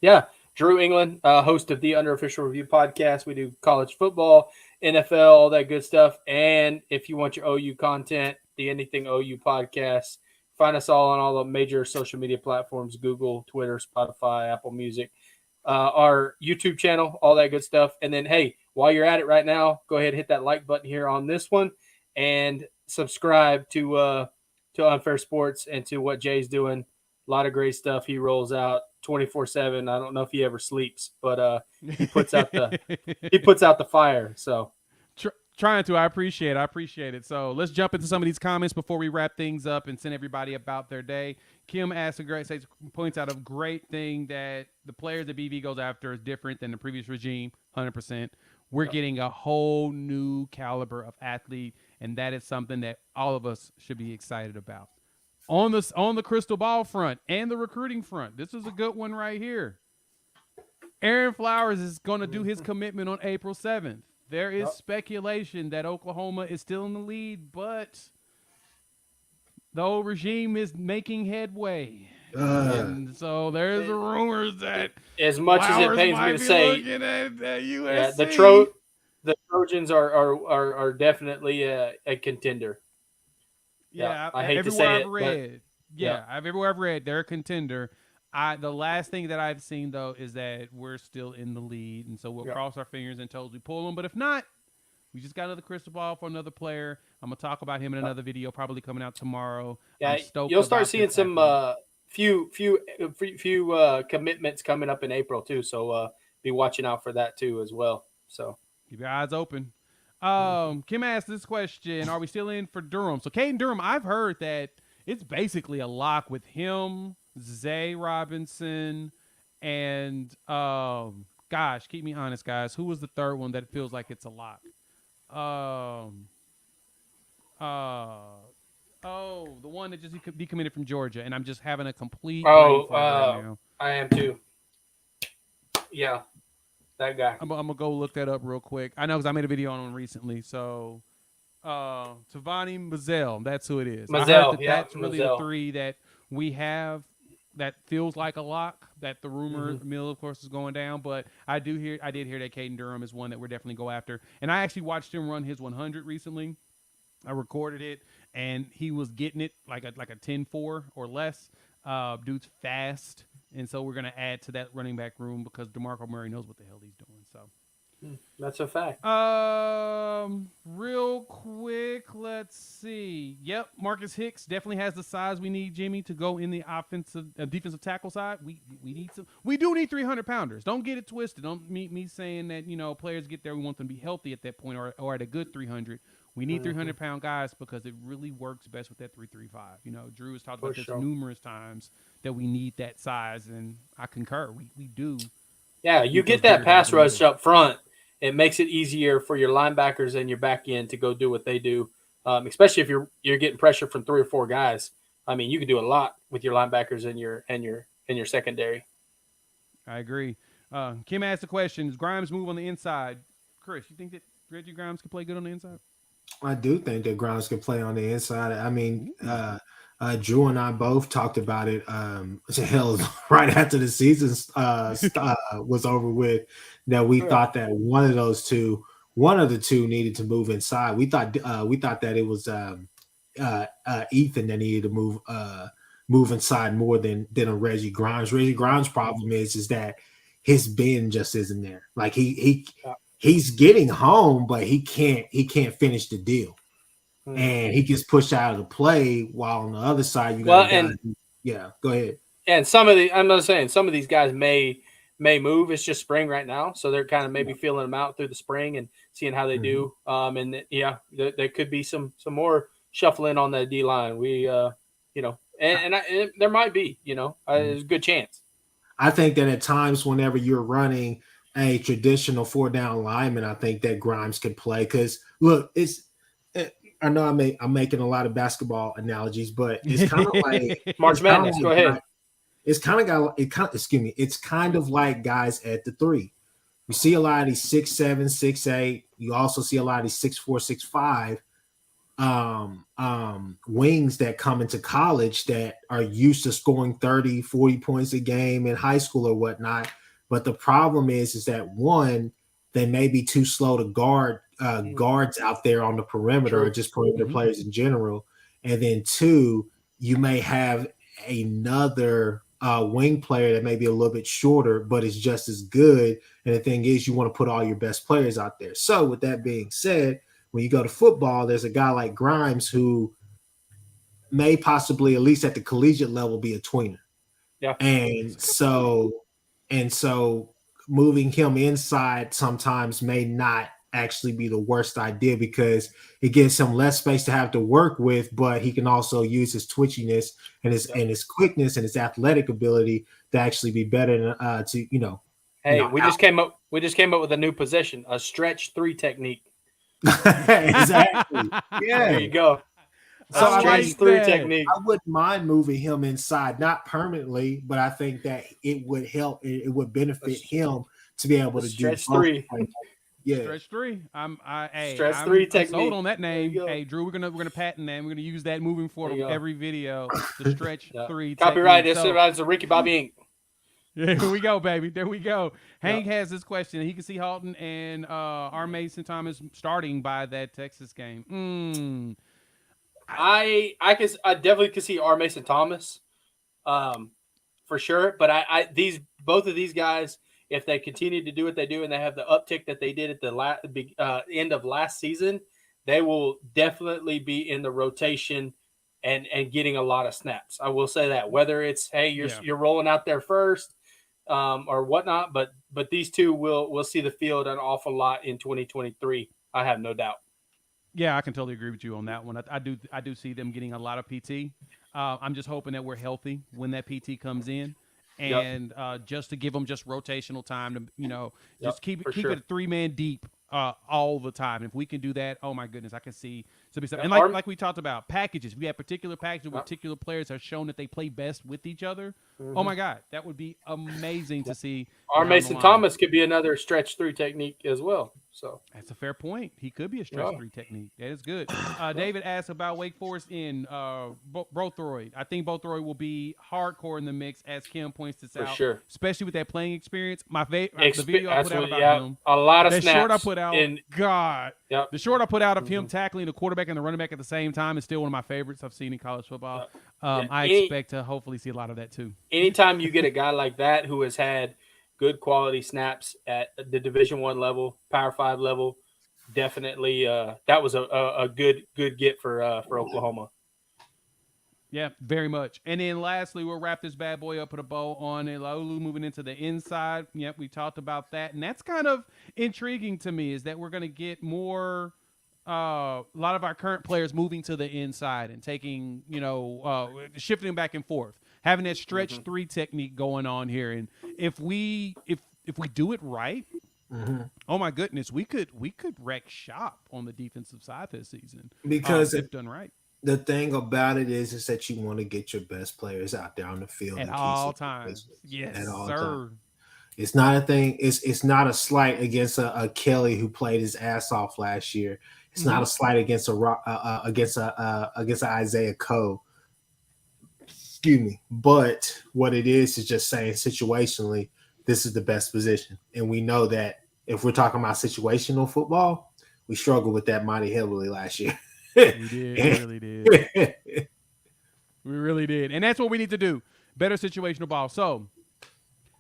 Yeah, Drew England, host of the Under Official Review podcast. We do college football, NFL, all that good stuff. And if you want your OU content, the Anything OU podcast, find us all on all the major social media platforms: Google, Twitter, Spotify, Apple Music, our YouTube channel, all that good stuff. And then, hey, while you're at it right now, go ahead and hit that like button here on this one and subscribe to Unfair Sports and to what Jay's doing. A lot of great stuff he rolls out 24/7. I don't know if he ever sleeps, but he puts out the fire. So trying to. I appreciate it. So let's jump into some of these comments before we wrap things up and send everybody about their day. Kim asks points out a great thing that the players that BV goes after is different than the previous regime. 100%. We're getting a whole new caliber of athlete, and that is something that all of us should be excited about. On the crystal ball front and the recruiting front, this is a good one right here. Aaron Flowers is going to do his commitment on April 7th. There is speculation that Oklahoma is still in the lead, but the old regime is making headway. And so there's rumors that as much Flowers as it pains me to say, the Trojans are definitely a contender. Yeah, I hate to say it. Everywhere I've read, they're a contender. The last thing that I've seen, though, is that we're still in the lead, and so we'll cross our fingers and toes we pull them. But if not, we just got another crystal ball for another player. I'm going to talk about him in another video probably coming out tomorrow. Yeah, you'll start seeing some few commitments coming up in April, too, so be watching out for that, too, as well. So keep your eyes open. Kim asked this question: are we still in for Durham? So Caden Durham, I've heard that it's basically a lock with him, Zay Robinson, and gosh, keep me honest, guys. Who was the third one that feels like it's a lock? The one that just decommitted from Georgia, and I'm just having a complete brain fart right now. I am too. Yeah. That guy. I'm gonna go look that up real quick. I know because I made a video on him recently. So, Tavani Mazzell, that's who it is. That's really the three that we have. That feels like a lock. That the rumor mill, of course, is going down. But I did hear that Caden Durham is one that we're definitely go after. And I actually watched him run his 100 recently. I recorded it, and he was getting it like a 10-4 or less. Dude's fast. And so we're going to add to that running back room because DeMarco Murray knows what the hell he's doing. So that's a fact. Real quick, let's see. Yep, Marcus Hicks definitely has the size we need, Jimmy, to go in the defensive tackle side. We need some. We do need 300-pounders. Don't get it twisted. Don't me saying that players get there. We want them to be healthy at that point or at a good 300. We need 300-pound guys because it really works best with that 335. Drew has talked about this numerous times that we need that size, and I concur. We do. Yeah, you get that pass rush up front. It makes it easier for your linebackers and your back end to go do what they do, especially if you're getting pressure from 3 or 4 guys. I mean, you can do a lot with your linebackers and your secondary. I agree. Kim asked the question: does Grimes move on the inside? Chris, you think that Reggie Grimes can play good on the inside? I do think that Grimes can play on the inside. I mean, Drew and I both talked about it. Right after the season was over with, that we thought that one of the two needed to move inside. We thought that it was Ethan that needed to move inside more than a Reggie Grimes. Reggie Grimes' problem is that his bend just isn't there. Like he he's getting home, but he can't finish the deal. And he gets pushed out of the play while on the other side you got go ahead. And I'm not saying some of these guys may move. It's just spring right now, so they're kind of maybe feeling them out through the spring and seeing how they do. And there could be some more shuffling on the D line. We and there might be, there's a good chance. I think that at times whenever you're running a traditional 4-down lineman, I think that Grimes could play because look, I know I'm making a lot of basketball analogies, but it's kind of like March Madness. Go ahead. It's kind of like guys at the 3. You see a lot of these 6'7", 6'8". You also see a lot of these 6'4", 6'5" wings that come into college that are used to scoring 30, 40 points a game in high school or whatnot. But the problem is that one, they may be too slow to guard guards out there on the perimeter or just perimeter players in general. And then 2, you may have another wing player that may be a little bit shorter, but is just as good. And the thing is, you want to put all your best players out there. So with that being said, when you go to football, there's a guy like Grimes who may possibly, at least at the collegiate level, be a tweener. Yeah. And so moving him inside sometimes may not actually be the worst idea because it gives him less space to have to work with, but he can also use his twitchiness and his quickness and his athletic ability to actually be better than we just came up with a new position, a stretch 3 technique. Exactly. Yeah. There you go. So stretch 3 technique. I wouldn't mind moving him inside, not permanently, but I think that it would help. It would benefit him to be able to stretch do 3. Yeah, stretch 3. Stretch 3 technique. Sold on that name. Hey, Drew, we're gonna patent that. We're gonna use that moving forward with every video. The stretch 3. Copyright. It's a Ricky Bobby Inc. There we go, baby. There we go. Hank has this question. He can see Halton and R. Mason Thomas starting by that Texas game. I definitely could see R. Mason Thomas, for sure. But both of these guys, if they continue to do what they do and they have the uptick that they did at the end of last season, they will definitely be in the rotation and getting a lot of snaps. I will say that, whether it's you're rolling out there first or whatnot, but these two will see the field an awful lot in 2023. I have no doubt. Yeah, I can totally agree with you on that one. I do see them getting a lot of PT. I'm just hoping that we're healthy when that PT comes in. And just to give them just rotational time to, just keep it 3-man deep all the time. If we can do that, oh my goodness, I can see something. And like we talked about, packages. We have particular packages where particular players have shown that they play best with each other. Mm-hmm. Oh my God, that would be amazing to see. R. Mason Thomas could be another stretch 3 technique as well. So that's a fair point. He could be a stretch 3 technique. That is good. David asked about Wake Forest in Bothroyd. I think Bothroyd will be hardcore in the mix, as Kim points this out. For sure. Especially with that playing experience. My favorite, the video I put out about him. A lot of snaps. Short I put out, the short I put out of him tackling the quarterback and the running back at the same time is still one of my favorites I've seen in college football. I expect to hopefully see a lot of that too. Anytime you get a guy like that who has had good quality snaps at the Division I level, Power 5 level, definitely that was a good get for Oklahoma. Yeah, very much. And then lastly, we'll wrap this bad boy up, put a bow on it. Laulu moving into the inside. Yep, we talked about that. And that's kind of intriguing to me, is that we're going to get more a lot of our current players moving to the inside and taking, shifting back and forth, having that stretch 3 technique going on here. And if we do it right, oh my goodness, we could wreck shop on the defensive side this season because if done right. The thing about it is that you want to get your best players out there on the field at all times. Yes, at all sir. Times. It's not a thing. It's not a slight against a Kelly who played his ass off last year. It's not a slight against against Isaiah Coe. Excuse me. But what it is just saying situationally, this is the best position, and we know that if we're talking about situational football, we struggled with that mighty heavily last year. We really did. We really did. And that's what we need to do. Better situational ball. So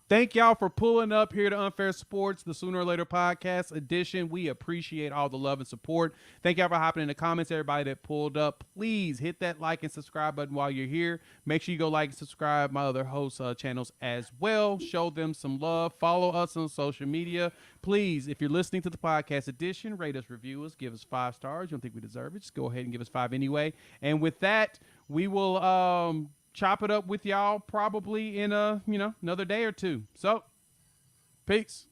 Thank y'all for pulling up here to Unfair Sports, the Sooner or Later podcast edition. We appreciate all the love and support. Thank y'all for hopping in the comments, everybody that pulled up. Please hit that like and subscribe button while you're here. Make sure you go like and subscribe my other host channels as well. Show them some love. Follow us on social media. Please, if you're listening to the podcast edition, rate us, review us, give us 5 stars. You don't think we deserve it, just go ahead and give us 5 anyway. And with that, we will chop it up with y'all probably in another day or two. So, peace.